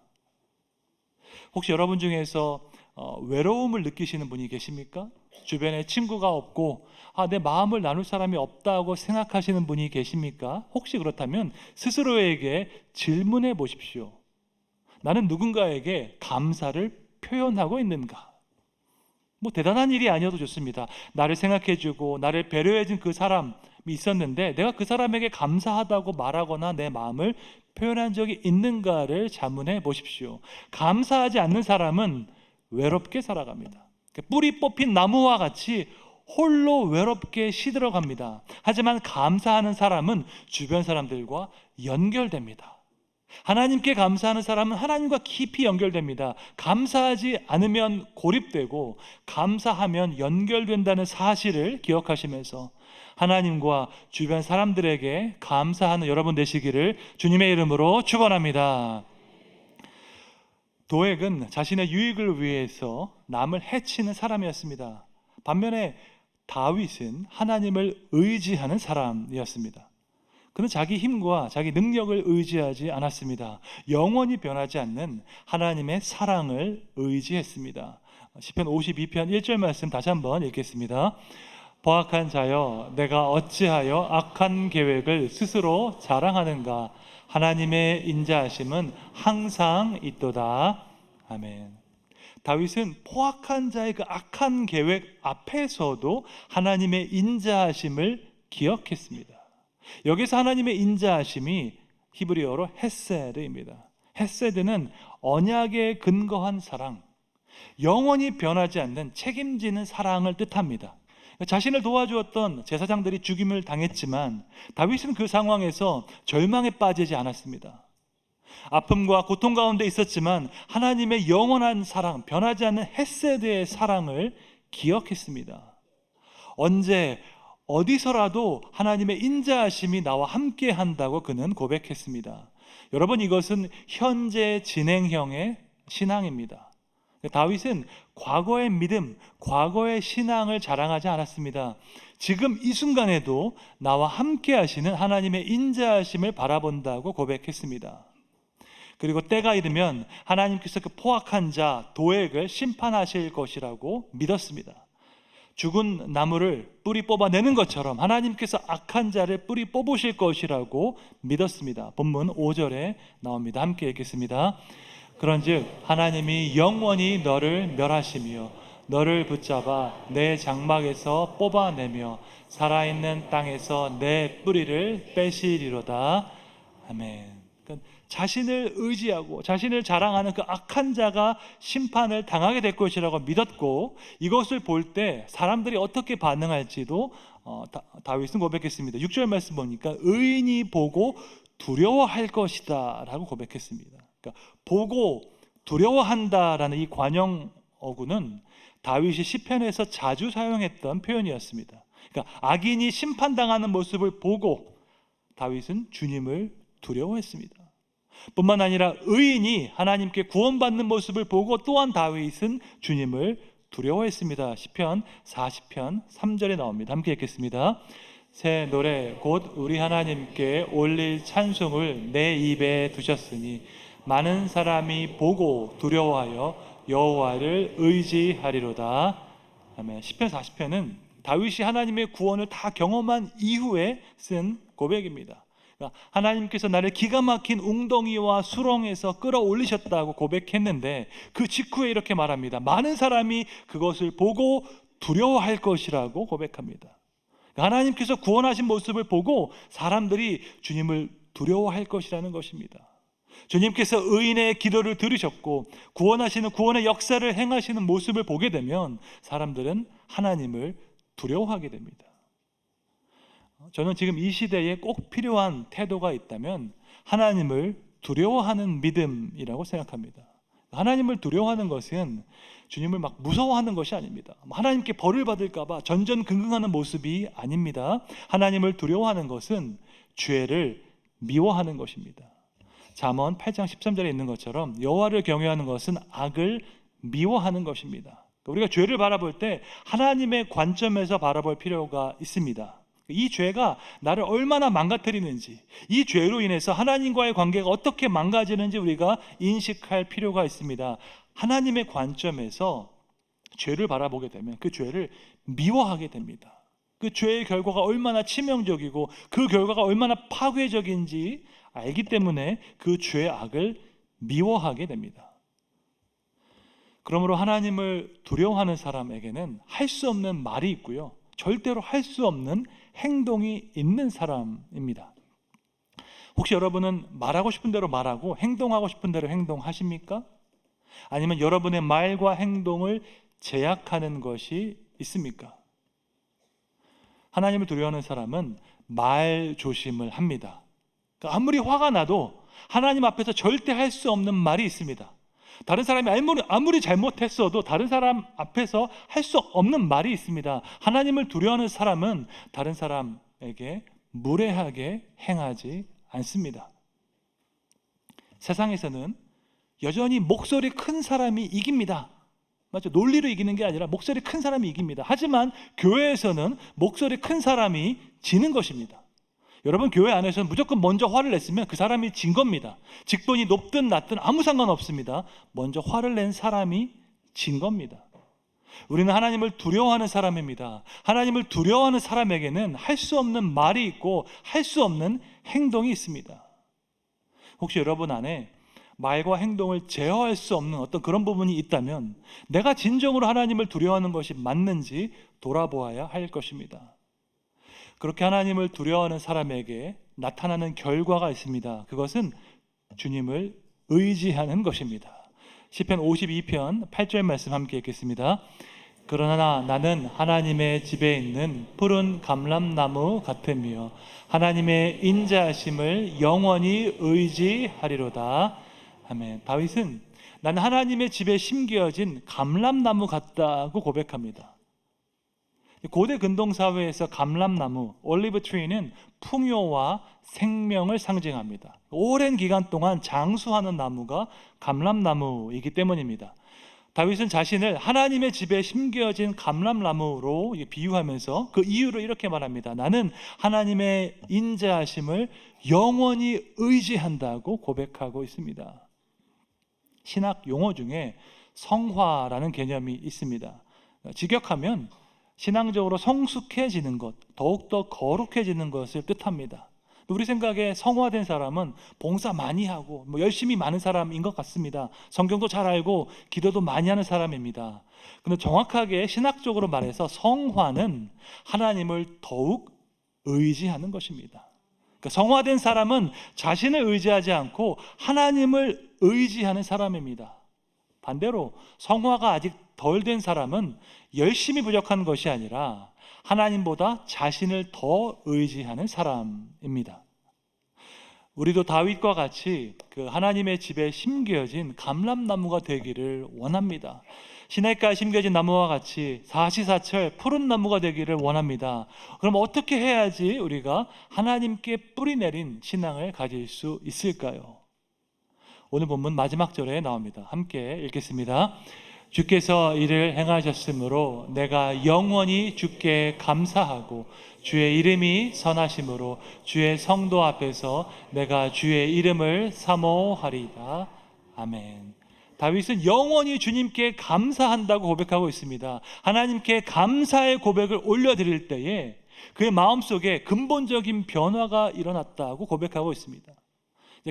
혹시 여러분 중에서 외로움을 느끼시는 분이 계십니까? 주변에 친구가 없고 내 마음을 나눌 사람이 없다고 생각하시는 분이 계십니까? 혹시 그렇다면 스스로에게 질문해 보십시오. 나는 누군가에게 감사를 표현하고 있는가? 대단한 일이 아니어도 좋습니다. 나를 생각해주고 나를 배려해준 그 사람이 있었는데 내가 그 사람에게 감사하다고 말하거나 내 마음을 표현한 적이 있는가를 자문해 보십시오. 감사하지 않는 사람은 외롭게 살아갑니다. 뿌리 뽑힌 나무와 같이 홀로 외롭게 시들어갑니다. 하지만 감사하는 사람은 주변 사람들과 연결됩니다. 하나님께 감사하는 사람은 하나님과 깊이 연결됩니다. 감사하지 않으면 고립되고 감사하면 연결된다는 사실을 기억하시면서 하나님과 주변 사람들에게 감사하는 여러분 되시기를 주님의 이름으로 축원합니다. 도액은 자신의 유익을 위해서 남을 해치는 사람이었습니다. 반면에 다윗은 하나님을 의지하는 사람이었습니다. 그는 자기 힘과 자기 능력을 의지하지 않았습니다. 영원히 변하지 않는 하나님의 사랑을 의지했습니다. 시편 52편 1절 말씀 다시 한번 읽겠습니다. 포악한 자여, 내가 어찌하여 악한 계획을 스스로 자랑하는가? 하나님의 인자하심은 항상 있도다. 아멘. 다윗은 포악한 자의 그 악한 계획 앞에서도 하나님의 인자하심을 기억했습니다. 여기서 하나님의 인자하심이 히브리어로 헤세드입니다. 헤세드는 언약에 근거한 사랑, 영원히 변하지 않는 책임지는 사랑을 뜻합니다. 자신을 도와주었던 제사장들이 죽임을 당했지만 다윗은 그 상황에서 절망에 빠지지 않았습니다. 아픔과 고통 가운데 있었지만 하나님의 영원한 사랑, 변하지 않는 헤세드의 사랑을 기억했습니다. 언제 어디서라도 하나님의 인자하심이 나와 함께 한다고 그는 고백했습니다. 여러분, 이것은 현재 진행형의 신앙입니다. 다윗은 과거의 믿음, 과거의 신앙을 자랑하지 않았습니다. 지금 이 순간에도 나와 함께 하시는 하나님의 인자하심을 바라본다고 고백했습니다. 그리고 때가 이르면 하나님께서 그 포악한 자 도액을 심판하실 것이라고 믿었습니다. 죽은 나무를 뿌리 뽑아내는 것처럼 하나님께서 악한 자를 뿌리 뽑으실 것이라고 믿었습니다. 본문 5절에 나옵니다. 함께 읽겠습니다. 그런즉 하나님이 영원히 너를 멸하시며 너를 붙잡아 내 장막에서 뽑아내며 살아있는 땅에서 내 뿌리를 빼시리로다. 아멘. 그러니까 자신을 의지하고 자신을 자랑하는 그 악한 자가 심판을 당하게 될 것이라고 믿었고, 이것을 볼 때 사람들이 어떻게 반응할지도 다윗은 고백했습니다. 6절 말씀 보니까 의인이 보고 두려워할 것이다 라고 고백했습니다. 그러니까 보고 두려워한다라는 이 관용 어구는 다윗이 시편에서 자주 사용했던 표현이었습니다. 그러니까 악인이 심판당하는 모습을 보고 다윗은 주님을 두려워했습니다. 뿐만 아니라 의인이 하나님께 구원받는 모습을 보고 또한 다윗은 주님을 두려워했습니다. 시편 40편 3절에 나옵니다. 함께 읽겠습니다. 새 노래 곧 우리 하나님께 올릴 찬송을 내 입에 두셨으니 많은 사람이 보고 두려워하여 여호와를 의지하리로다. 아멘. 시편 40편은 다윗이 하나님의 구원을 다 경험한 이후에 쓴 고백입니다. 그러니까 하나님께서 나를 기가 막힌 웅덩이와 수렁에서 끌어올리셨다고 고백했는데 그 직후에 이렇게 말합니다. 많은 사람이 그것을 보고 두려워할 것이라고 고백합니다. 그러니까 하나님께서 구원하신 모습을 보고 사람들이 주님을 두려워할 것이라는 것입니다. 주님께서 의인의 기도를 들으셨고 구원하시는 구원의 역사를 행하시는 모습을 보게 되면 사람들은 하나님을 두려워하게 됩니다. 저는 지금 이 시대에 꼭 필요한 태도가 있다면 하나님을 두려워하는 믿음이라고 생각합니다. 하나님을 두려워하는 것은 주님을 막 무서워하는 것이 아닙니다. 하나님께 벌을 받을까 봐 전전긍긍하는 모습이 아닙니다. 하나님을 두려워하는 것은 죄를 미워하는 것입니다. 잠언 8장 13절에 있는 것처럼 여호와를 경외하는 것은 악을 미워하는 것입니다. 우리가 죄를 바라볼 때 하나님의 관점에서 바라볼 필요가 있습니다. 이 죄가 나를 얼마나 망가뜨리는지, 이 죄로 인해서 하나님과의 관계가 어떻게 망가지는지 우리가 인식할 필요가 있습니다. 하나님의 관점에서 죄를 바라보게 되면 그 죄를 미워하게 됩니다. 그 죄의 결과가 얼마나 치명적이고 그 결과가 얼마나 파괴적인지 알기 때문에 그 죄의 악을 미워하게 됩니다. 그러므로 하나님을 두려워하는 사람에게는 할 수 없는 말이 있고요, 절대로 할 수 없는 행동이 있는 사람입니다. 혹시 여러분은 말하고 싶은 대로 말하고 행동하고 싶은 대로 행동하십니까? 아니면 여러분의 말과 행동을 제약하는 것이 있습니까? 하나님을 두려워하는 사람은 말 조심을 합니다. 그러니까 아무리 화가 나도 하나님 앞에서 절대 할 수 없는 말이 있습니다. 다른 사람이 아무리 잘못했어도 다른 사람 앞에서 할 수 없는 말이 있습니다. 하나님을 두려워하는 사람은 다른 사람에게 무례하게 행하지 않습니다. 세상에서는 여전히 목소리 큰 사람이 이깁니다. 맞죠? 논리로 이기는 게 아니라 목소리 큰 사람이 이깁니다. 하지만 교회에서는 목소리 큰 사람이 지는 것입니다. 여러분, 교회 안에서는 무조건 먼저 화를 냈으면 그 사람이 진 겁니다. 직분이 높든 낮든 아무 상관없습니다. 먼저 화를 낸 사람이 진 겁니다. 우리는 하나님을 두려워하는 사람입니다. 하나님을 두려워하는 사람에게는 할 수 없는 말이 있고 할 수 없는 행동이 있습니다. 혹시 여러분 안에 말과 행동을 제어할 수 없는 어떤 그런 부분이 있다면 내가 진정으로 하나님을 두려워하는 것이 맞는지 돌아보아야 할 것입니다. 그렇게 하나님을 두려워하는 사람에게 나타나는 결과가 있습니다. 그것은 주님을 의지하는 것입니다. 시편 52편 8절 말씀 함께 읽겠습니다. 그러나 나는 하나님의 집에 있는 푸른 감람나무 같으며 하나님의 인자하심을 영원히 의지하리로다. 아멘. 다윗은 나는 하나님의 집에 심겨진 감람나무 같다고 고백합니다. 고대 근동사회에서 감람나무, 올리브 트리는 풍요와 생명을 상징합니다. 오랜 기간 동안 장수하는 나무가 감람나무이기 때문입니다. 다윗은 자신을 하나님의 집에 심겨진 감람나무로 비유하면서 그 이유를 이렇게 말합니다. 나는 하나님의 인자하심을 영원히 의지한다고 고백하고 있습니다. 신학 용어 중에 성화라는 개념이 있습니다. 직역하면 신앙적으로 성숙해지는 것, 더욱더 거룩해지는 것을 뜻합니다. 우리 생각에 성화된 사람은 봉사 많이 하고 열심히 많은 사람인 것 같습니다. 성경도 잘 알고 기도도 많이 하는 사람입니다. 그런데 정확하게 신학적으로 말해서 성화는 하나님을 더욱 의지하는 것입니다. 그러니까 성화된 사람은 자신을 의지하지 않고 하나님을 의지하는 사람입니다. 반대로 성화가 아직 덜 된 사람은 열심히 부족한 것이 아니라 하나님보다 자신을 더 의지하는 사람입니다. 우리도 다윗과 같이 그 하나님의 집에 심겨진 감람나무가 되기를 원합니다. 시냇가에 심겨진 나무와 같이 사시사철 푸른 나무가 되기를 원합니다. 그럼 어떻게 해야지 우리가 하나님께 뿌리 내린 신앙을 가질 수 있을까요? 오늘 본문 마지막 절에 나옵니다. 함께 읽겠습니다. 주께서 이를 행하셨으므로 내가 영원히 주께 감사하고 주의 이름이 선하심으로 주의 성도 앞에서 내가 주의 이름을 사모하리이다. 아멘. 다윗은 영원히 주님께 감사한다고 고백하고 있습니다. 하나님께 감사의 고백을 올려드릴 때에 그의 마음속에 근본적인 변화가 일어났다고 고백하고 있습니다.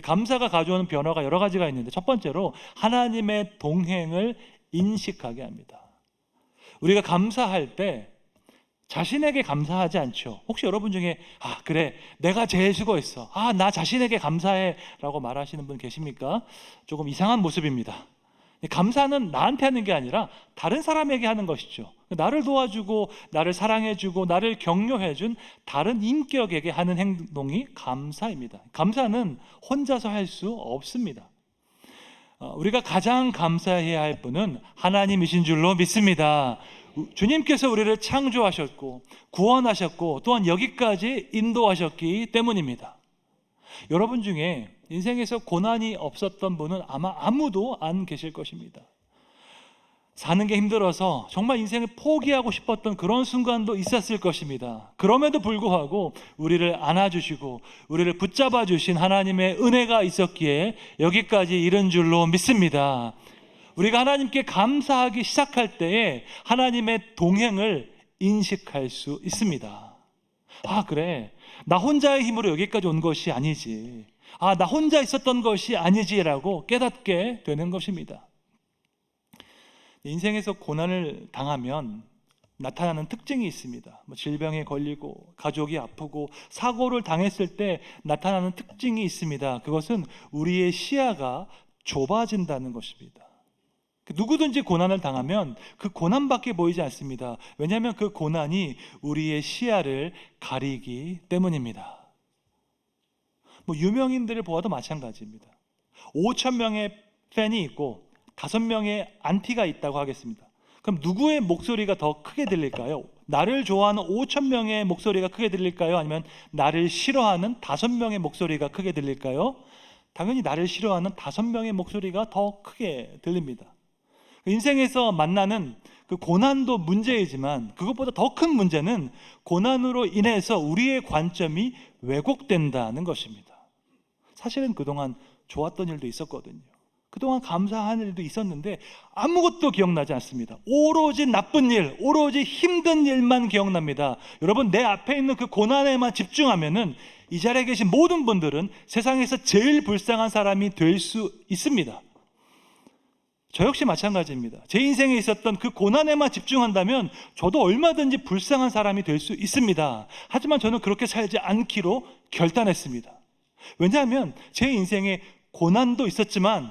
감사가 가져오는 변화가 여러 가지가 있는데 첫 번째로 하나님의 동행을 인식하게 합니다. 우리가 감사할 때 자신에게 감사하지 않죠. 혹시 여러분 중에 그래 내가 제일 수고했어, 나 자신에게 감사해 라고 말하시는 분 계십니까? 조금 이상한 모습입니다. 감사는 나한테 하는 게 아니라 다른 사람에게 하는 것이죠. 나를 도와주고 나를 사랑해주고 나를 격려해준 다른 인격에게 하는 행동이 감사입니다. 감사는 혼자서 할 수 없습니다. 우리가 가장 감사해야 할 분은 하나님이신 줄로 믿습니다. 주님께서 우리를 창조하셨고 구원하셨고 또한 여기까지 인도하셨기 때문입니다. 여러분 중에 인생에서 고난이 없었던 분은 아마 아무도 안 계실 것입니다. 사는 게 힘들어서 정말 인생을 포기하고 싶었던 그런 순간도 있었을 것입니다. 그럼에도 불구하고 우리를 안아주시고 우리를 붙잡아 주신 하나님의 은혜가 있었기에 여기까지 이른 줄로 믿습니다. 우리가 하나님께 감사하기 시작할 때에 하나님의 동행을 인식할 수 있습니다. 아, 그래. 나 혼자의 힘으로 여기까지 온 것이 아니지. 아, 나 혼자 있었던 것이 아니지라고 깨닫게 되는 것입니다. 인생에서 고난을 당하면 나타나는 특징이 있습니다. 질병에 걸리고 가족이 아프고 사고를 당했을 때 나타나는 특징이 있습니다. 그것은 우리의 시야가 좁아진다는 것입니다. 누구든지 고난을 당하면 그 고난밖에 보이지 않습니다. 왜냐하면 그 고난이 우리의 시야를 가리기 때문입니다. 유명인들을 보아도 마찬가지입니다. 5,000명의 팬이 있고 5명의 안티가 있다고 하겠습니다. 그럼 누구의 목소리가 더 크게 들릴까요? 나를 좋아하는 5,000명의 목소리가 크게 들릴까요? 아니면 나를 싫어하는 5명의 목소리가 크게 들릴까요? 당연히 나를 싫어하는 5명의 목소리가 더 크게 들립니다. 인생에서 만나는 그 고난도 문제이지만 그것보다 더 큰 문제는 고난으로 인해서 우리의 관점이 왜곡된다는 것입니다. 사실은 그동안 좋았던 일도 있었거든요. 그동안 감사한 일도 있었는데 아무것도 기억나지 않습니다. 오로지 나쁜 일, 오로지 힘든 일만 기억납니다. 여러분, 내 앞에 있는 그 고난에만 집중하면은 이 자리에 계신 모든 분들은 세상에서 제일 불쌍한 사람이 될 수 있습니다. 저 역시 마찬가지입니다. 제 인생에 있었던 그 고난에만 집중한다면 저도 얼마든지 불쌍한 사람이 될 수 있습니다. 하지만 저는 그렇게 살지 않기로 결단했습니다. 왜냐하면 제 인생에 고난도 있었지만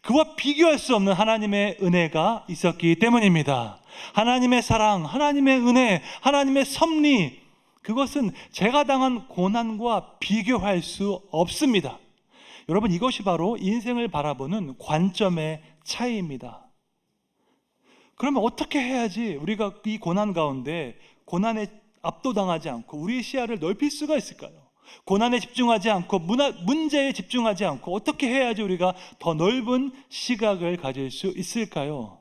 그와 비교할 수 없는 하나님의 은혜가 있었기 때문입니다. 하나님의 사랑, 하나님의 은혜, 하나님의 섭리, 그것은 제가 당한 고난과 비교할 수 없습니다. 여러분, 이것이 바로 인생을 바라보는 관점의 차이입니다. 그러면 어떻게 해야지 우리가 이 고난 가운데 고난에 압도당하지 않고 우리의 시야를 넓힐 수가 있을까요? 고난에 집중하지 않고 문제에 집중하지 않고 어떻게 해야지 우리가 더 넓은 시각을 가질 수 있을까요?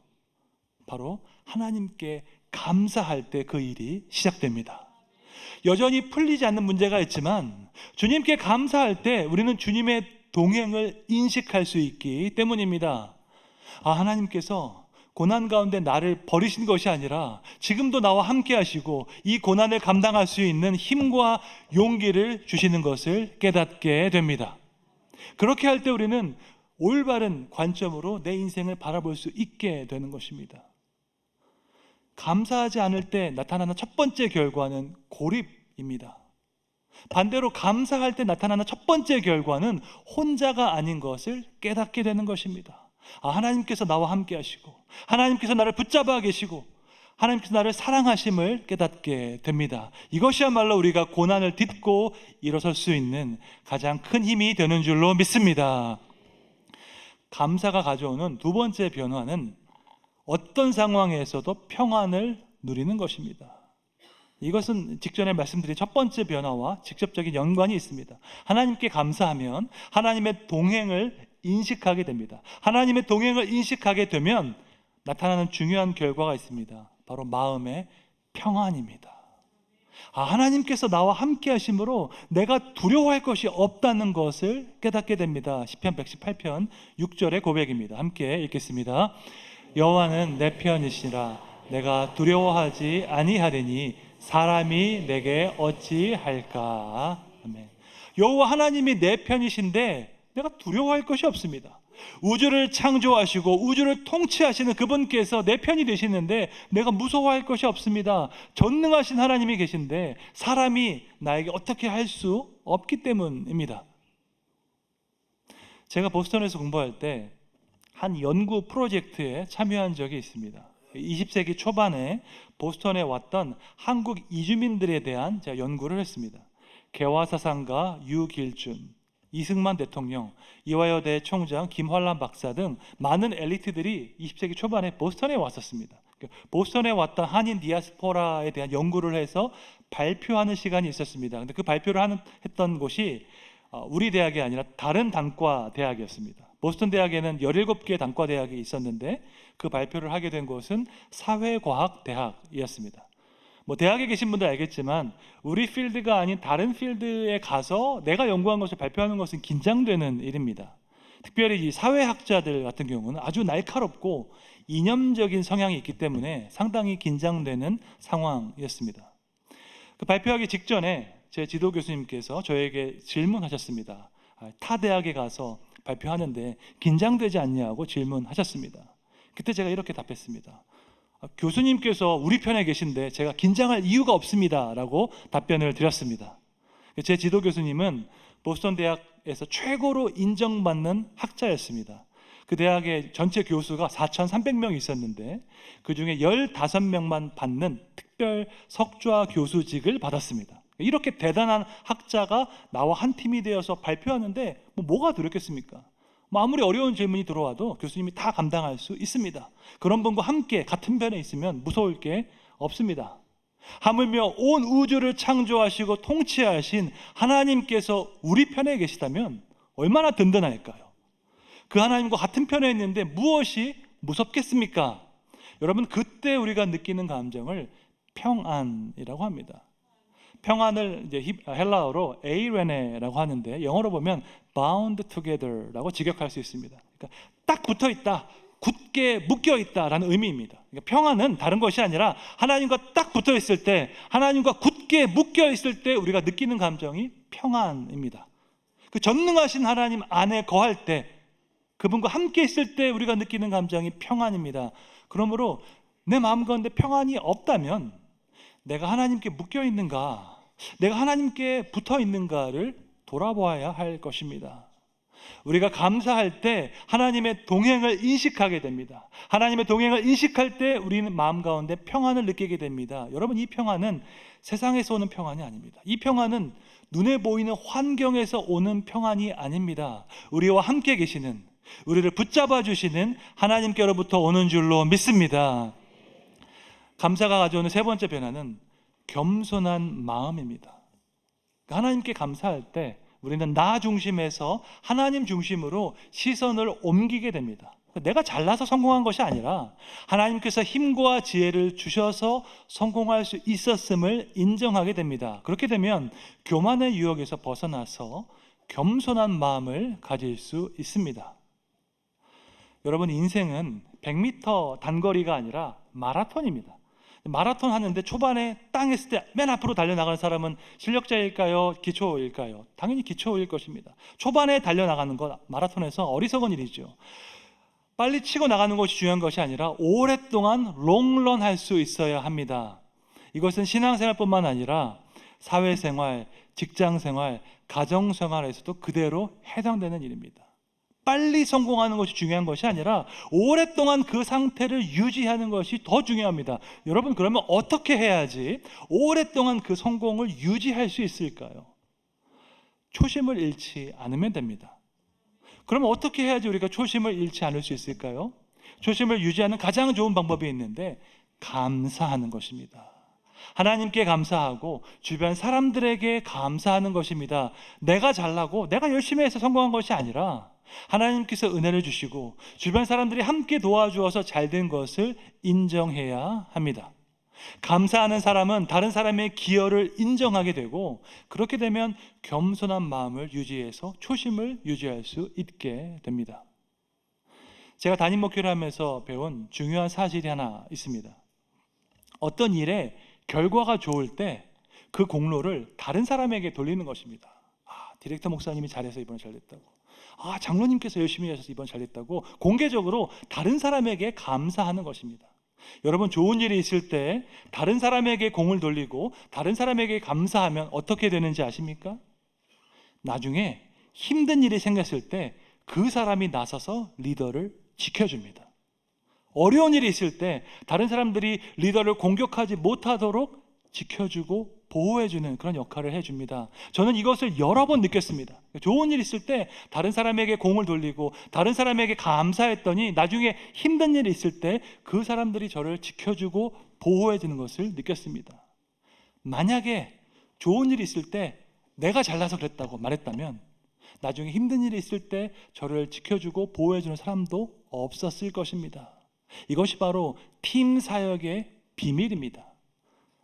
바로 하나님께 감사할 때 그 일이 시작됩니다. 여전히 풀리지 않는 문제가 있지만 주님께 감사할 때 우리는 주님의 동행을 인식할 수 있기 때문입니다. 아, 하나님께서 고난 가운데 나를 버리신 것이 아니라 지금도 나와 함께 하시고 이 고난을 감당할 수 있는 힘과 용기를 주시는 것을 깨닫게 됩니다. 그렇게 할 때 우리는 올바른 관점으로 내 인생을 바라볼 수 있게 되는 것입니다. 감사하지 않을 때 나타나는 첫 번째 결과는 고립입니다. 반대로 감사할 때 나타나는 첫 번째 결과는 혼자가 아닌 것을 깨닫게 되는 것입니다. 아, 하나님께서 나와 함께 하시고 하나님께서 나를 붙잡아 계시고 하나님께서 나를 사랑하심을 깨닫게 됩니다. 이것이야말로 우리가 고난을 딛고 일어설 수 있는 가장 큰 힘이 되는 줄로 믿습니다. 감사가 가져오는 두 번째 변화는 어떤 상황에서도 평안을 누리는 것입니다. 이것은 직전에 말씀드린 첫 번째 변화와 직접적인 연관이 있습니다. 하나님께 감사하면 하나님의 동행을 인식하게 됩니다. 하나님의 동행을 인식하게 되면 나타나는 중요한 결과가 있습니다. 바로 마음의 평안입니다. 아, 하나님께서 나와 함께 하심으로 내가 두려워할 것이 없다는 것을 깨닫게 됩니다. 시편 118편 6절의 고백입니다. 함께 읽겠습니다. 여호와는 내 편이시라. 내가 두려워하지 아니하리니 사람이 내게 어찌할까. 아멘. 여호와 하나님이 내 편이신데 내가 두려워할 것이 없습니다. 우주를 창조하시고 우주를 통치하시는 그분께서 내 편이 되시는데 내가 무서워할 것이 없습니다. 전능하신 하나님이 계신데 사람이 나에게 어떻게 할 수 없기 때문입니다. 제가 보스턴에서 공부할 때 한 연구 프로젝트에 참여한 적이 있습니다. 20세기 초반에 보스턴에 왔던 한국 이주민들에 대한 제가 연구를 했습니다. 개화사상가 유길준, 이승만 대통령, 이화여대 총장 김환란 박사 등 많은 엘리트들이 20세기 초반에 보스턴에 왔었습니다. 보스턴에 왔던 한인 디아스포라에 대한 연구를 해서 발표하는 시간이 있었습니다. 근데 그 발표를 했던 곳이 우리 대학이 아니라 다른 단과 대학이었습니다. 보스턴 대학에는 17개의 단과 대학이 있었는데 그 발표를 하게 된 곳은 사회과학 대학이었습니다. 대학에 계신 분들 알겠지만 우리 필드가 아닌 다른 필드에 가서 내가 연구한 것을 발표하는 것은 긴장되는 일입니다. 특별히 이 사회학자들 같은 경우는 아주 날카롭고 이념적인 성향이 있기 때문에 상당히 긴장되는 상황이었습니다. 그 발표하기 직전에 제 지도 교수님께서 저에게 질문하셨습니다. 타 대학에 가서 발표하는데 긴장되지 않냐고 질문하셨습니다. 그때 제가 이렇게 답했습니다. 교수님께서 우리 편에 계신데 제가 긴장할 이유가 없습니다 라고 답변을 드렸습니다. 제 지도 교수님은 보스턴 대학에서 최고로 인정받는 학자였습니다. 그 대학의 전체 교수가 4,300명이 있었는데 그 중에 15명만 받는 특별 석좌 교수직을 받았습니다. 이렇게 대단한 학자가 나와 한 팀이 되어서 발표하는데 뭐가 두렵겠습니까? 아무리 어려운 질문이 들어와도 교수님이 다 감당할 수 있습니다. 그런 분과 함께 같은 편에 있으면 무서울 게 없습니다. 하물며 온 우주를 창조하시고 통치하신 하나님께서 우리 편에 계시다면 얼마나 든든할까요? 그 하나님과 같은 편에 있는데 무엇이 무섭겠습니까? 여러분, 그때 우리가 느끼는 감정을 평안이라고 합니다. 평안을 이제 헬라어로 에이레네라고 하는데 영어로 보면 bound together라고 직역할 수 있습니다. 그러니까 딱 붙어 있다, 굳게 묶여 있다라는 의미입니다. 그러니까 평안은 다른 것이 아니라 하나님과 딱 붙어 있을 때, 하나님과 굳게 묶여 있을 때 우리가 느끼는 감정이 평안입니다. 그 전능하신 하나님 안에 거할 때, 그분과 함께 있을 때 우리가 느끼는 감정이 평안입니다. 그러므로 내 마음 가운데 평안이 없다면 내가 하나님께 묶여 있는가, 내가 하나님께 붙어 있는가를 돌아보아야 할 것입니다. 우리가 감사할 때 하나님의 동행을 인식하게 됩니다. 하나님의 동행을 인식할 때 우리는 마음 가운데 평안을 느끼게 됩니다. 여러분, 이 평안은 세상에서 오는 평안이 아닙니다. 이 평안은 눈에 보이는 환경에서 오는 평안이 아닙니다. 우리와 함께 계시는, 우리를 붙잡아 주시는 하나님께로부터 오는 줄로 믿습니다. 감사가 가져오는 세 번째 변화는 겸손한 마음입니다. 하나님께 감사할 때 우리는 나 중심에서 하나님 중심으로 시선을 옮기게 됩니다. 내가 잘나서 성공한 것이 아니라 하나님께서 힘과 지혜를 주셔서 성공할 수 있었음을 인정하게 됩니다. 그렇게 되면 교만의 유혹에서 벗어나서 겸손한 마음을 가질 수 있습니다. 여러분, 인생은 100m 단거리가 아니라 마라톤입니다. 마라톤 하는데 초반에 땅에 있을 때 맨 앞으로 달려나가는 사람은 실력자일까요? 기초일까요? 당연히 기초일 것입니다. 초반에 달려나가는 것, 마라톤에서 어리석은 일이죠. 빨리 치고 나가는 것이 중요한 것이 아니라 오랫동안 롱런 할 수 있어야 합니다. 이것은 신앙생활뿐만 아니라 사회생활, 직장생활, 가정생활에서도 그대로 해당되는 일입니다. 빨리 성공하는 것이 중요한 것이 아니라 오랫동안 그 상태를 유지하는 것이 더 중요합니다. 여러분, 그러면 어떻게 해야지 오랫동안 그 성공을 유지할 수 있을까요? 초심을 잃지 않으면 됩니다. 그러면 어떻게 해야지 우리가 초심을 잃지 않을 수 있을까요? 초심을 유지하는 가장 좋은 방법이 있는데 감사하는 것입니다. 하나님께 감사하고 주변 사람들에게 감사하는 것입니다. 내가 잘나고 내가 열심히 해서 성공한 것이 아니라 하나님께서 은혜를 주시고 주변 사람들이 함께 도와주어서 잘된 것을 인정해야 합니다. 감사하는 사람은 다른 사람의 기여를 인정하게 되고, 그렇게 되면 겸손한 마음을 유지해서 초심을 유지할 수 있게 됩니다. 제가 담임 목회를 하면서 배운 중요한 사실이 하나 있습니다. 어떤 일에 결과가 좋을 때 그 공로를 다른 사람에게 돌리는 것입니다. 디렉터 목사님이 잘해서 이번에 잘됐다고, 장로님께서 열심히 하셔서 이번 잘됐다고 공개적으로 다른 사람에게 감사하는 것입니다. 여러분, 좋은 일이 있을 때 다른 사람에게 공을 돌리고 다른 사람에게 감사하면 어떻게 되는지 아십니까? 나중에 힘든 일이 생겼을 때 그 사람이 나서서 리더를 지켜줍니다. 어려운 일이 있을 때 다른 사람들이 리더를 공격하지 못하도록 지켜주고 보호해주는 그런 역할을 해줍니다. 저는 이것을 여러 번 느꼈습니다. 좋은 일 있을 때 다른 사람에게 공을 돌리고 다른 사람에게 감사했더니 나중에 힘든 일이 있을 때 그 사람들이 저를 지켜주고 보호해주는 것을 느꼈습니다. 만약에 좋은 일이 있을 때 내가 잘나서 그랬다고 말했다면 나중에 힘든 일이 있을 때 저를 지켜주고 보호해주는 사람도 없었을 것입니다. 이것이 바로 팀 사역의 비밀입니다.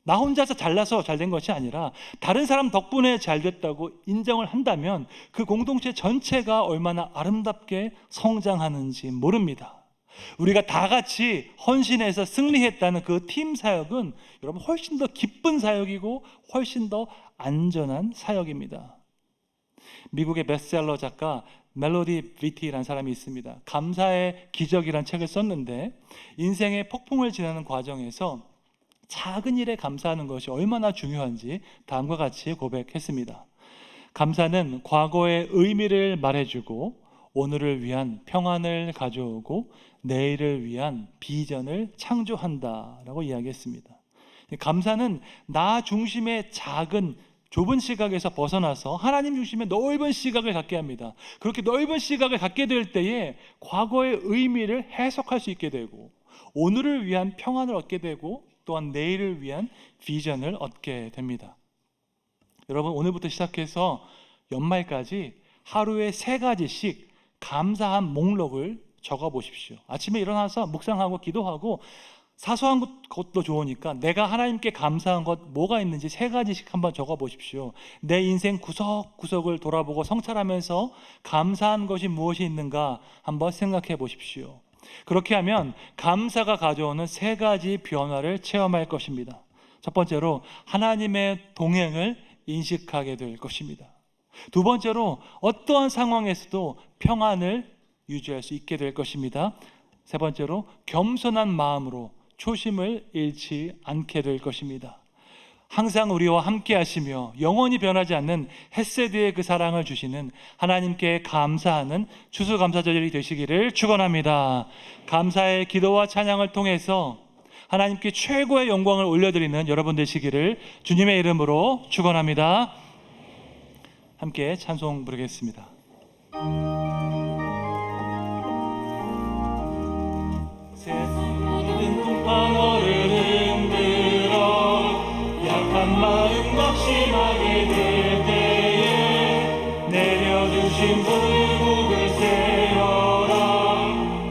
나 혼자서 잘나서 잘 된 것이 아니라 다른 사람 덕분에 잘 됐다고 인정을 한다면 그 공동체 전체가 얼마나 아름답게 성장하는지 모릅니다. 우리가 다 같이 헌신해서 승리했다는 그 팀 사역은 여러분 훨씬 더 기쁜 사역이고 훨씬 더 안전한 사역입니다. 미국의 베스트셀러 작가 멜로디 비티라는 사람이 있습니다. 감사의 기적이라는 책을 썼는데 인생의 폭풍을 지나는 과정에서 작은 일에 감사하는 것이 얼마나 중요한지 다음과 같이 고백했습니다. 감사는 과거의 의미를 말해주고 오늘을 위한 평안을 가져오고 내일을 위한 비전을 창조한다라고 이야기했습니다. 감사는 나 중심의 작은 좁은 시각에서 벗어나서 하나님 중심의 넓은 시각을 갖게 합니다. 그렇게 넓은 시각을 갖게 될 때에 과거의 의미를 해석할 수 있게 되고 오늘을 위한 평안을 얻게 되고 또한 내일을 위한 비전을 얻게 됩니다. 여러분 오늘부터 시작해서 연말까지 하루에 3가지씩 감사한 목록을 적어 보십시오. 아침에 일어나서 묵상하고 기도하고 사소한 것도 좋으니까 내가 하나님께 감사한 것 뭐가 있는지 3가지씩 한번 적어 보십시오. 내 인생 구석구석을 돌아보고 성찰하면서 감사한 것이 무엇이 있는가 한번 생각해 보십시오. 그렇게 하면 감사가 가져오는 3가지 변화를 체험할 것입니다. 첫 번째로 하나님의 동행을 인식하게 될 것입니다. 두 번째로 어떠한 상황에서도 평안을 유지할 수 있게 될 것입니다. 세 번째로 겸손한 마음으로 초심을 잃지 않게 될 것입니다. 항상 우리와 함께 하시며 영원히 변하지 않는 헤세드의 그 사랑을 주시는 하나님께 감사하는 추수감사절이 되시기를 축원합니다. 감사의 기도와 찬양을 통해서 하나님께 최고의 영광을 올려드리는 여러분 되시기를 주님의 이름으로 축원합니다. 함께 찬송 부르겠습니다. 모든 풍파너를 흔들어 약한 마음 낙심하게 될 때에 내려주신 불복을 세워라.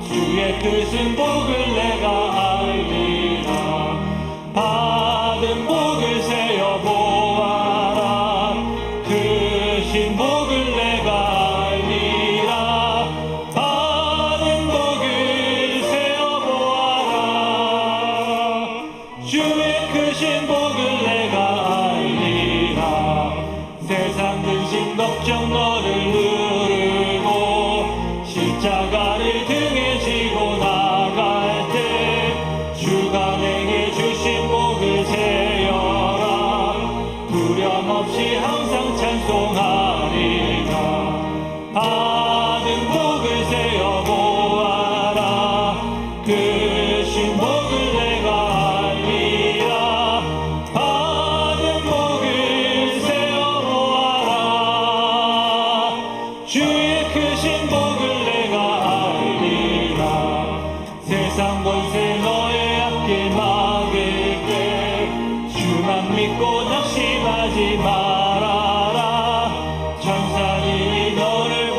주의 뜻은 복을 내가 알리라. 받은 복을 세어 보아라. 크신 복을 내가 알리라. 받은 복을 세어 보아라. 주의 크신 복을 내가 알리라. 세상 근심 걱정 너를 누르고 십자가를 등에 지고 나갈 때 주가 내게 주신 복을 세어라. 두려움 없이 항상 찬송하리라. 받은 복을 세어 보아라. 크신 복을 내가 알리라. 받은 복을 세어 보아라. 주의 크신 복을 내가 알리라. 세상 권세 너의 앞길 막을 때 주만 믿고 낙심하지 말아라. 천사들이 너를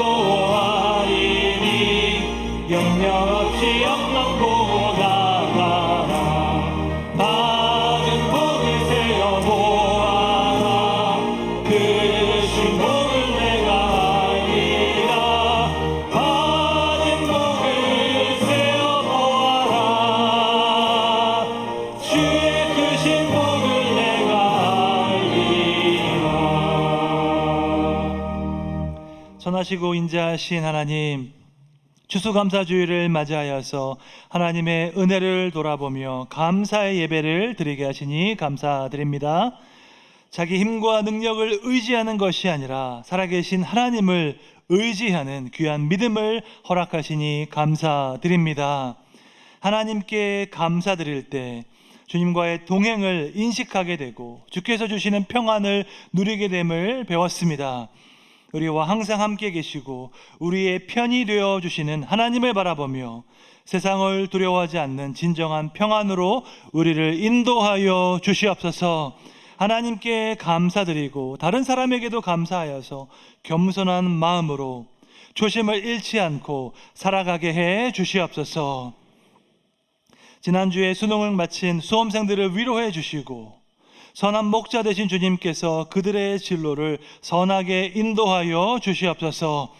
보호하리니 염려 없이 영광 보고 나가라. 받은 복을 세어 보아라. 크신 복을 내가 알리라. 받은 복을 세어 보아라. 주의 크신 복을 내가 알리라. 선하시고 인자하신 하나님, 추수감사주의를 맞이하여서 하나님의 은혜를 돌아보며 감사의 예배를 드리게 하시니 감사드립니다. 자기 힘과 능력을 의지하는 것이 아니라 살아계신 하나님을 의지하는 귀한 믿음을 허락하시니 감사드립니다. 하나님께 감사드릴 때 주님과의 동행을 인식하게 되고 주께서 주시는 평안을 누리게 됨을 배웠습니다. 우리와 항상 함께 계시고 우리의 편이 되어 주시는 하나님을 바라보며 세상을 두려워하지 않는 진정한 평안으로 우리를 인도하여 주시옵소서. 하나님께 감사드리고 다른 사람에게도 감사하여서 겸손한 마음으로 초심을 잃지 않고 살아가게 해 주시옵소서. 지난주에 수능을 마친 수험생들을 위로해 주시고 선한 목자 되신 주님께서 그들의 진로를 선하게 인도하여 주시옵소서.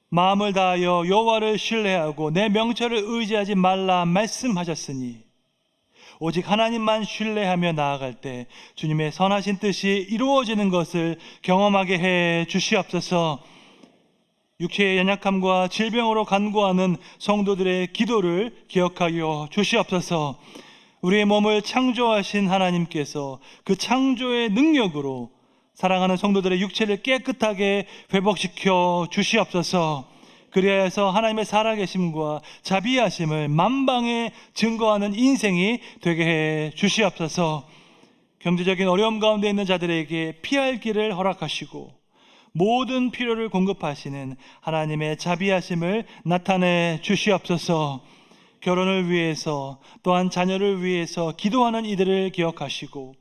마음을 다하여 여호와를 신뢰하고 내 명철을 의지하지 말라 말씀하셨으니 오직 하나님만 신뢰하며 나아갈 때 주님의 선하신 뜻이 이루어지는 것을 경험하게 해 주시옵소서. 육체의 연약함과 질병으로 간구하는 성도들의 기도를 기억하여 주시옵소서. 우리의 몸을 창조하신 하나님께서 그 창조의 능력으로 사랑하는 성도들의 육체를 깨끗하게 회복시켜 주시옵소서. 그리하여서 하나님의 살아계심과 자비하심을 만방에 증거하는 인생이 되게 해 주시옵소서. 경제적인 어려움 가운데 있는 자들에게 피할 길을 허락하시고 모든 필요를 공급하시는 하나님의 자비하심을 나타내 주시옵소서. 결혼을 위해서 또한 자녀를 위해서 기도하는 이들을 기억하시고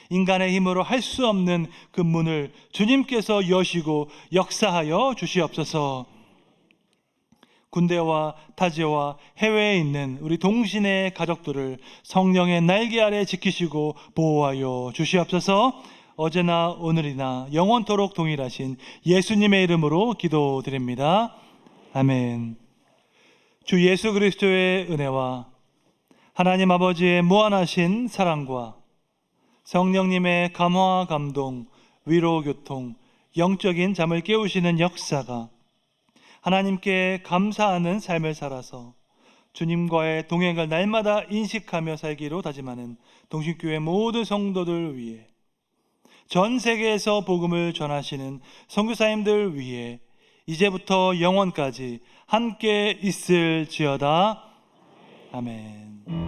인간의 힘으로 할 수 없는 그 문을 주님께서 여시고 역사하여 주시옵소서. 군대와 타지와 해외에 있는 우리 동신의 가족들을 성령의 날개 아래 지키시고 보호하여 주시옵소서. 어제나 오늘이나 영원토록 동일하신 예수님의 이름으로 기도드립니다. 아멘. 주 예수 그리스도의 은혜와 하나님 아버지의 무한하신 사랑과 성령님의 감화 감동, 위로 교통, 영적인 잠을 깨우시는 역사가 하나님께 감사하는 삶을 살아서 주님과의 동행을 날마다 인식하며 살기로 다짐하는 동신교회 모든 성도들 위해, 전 세계에서 복음을 전하시는 선교사님들 위해 이제부터 영원까지 함께 있을지어다. 아멘.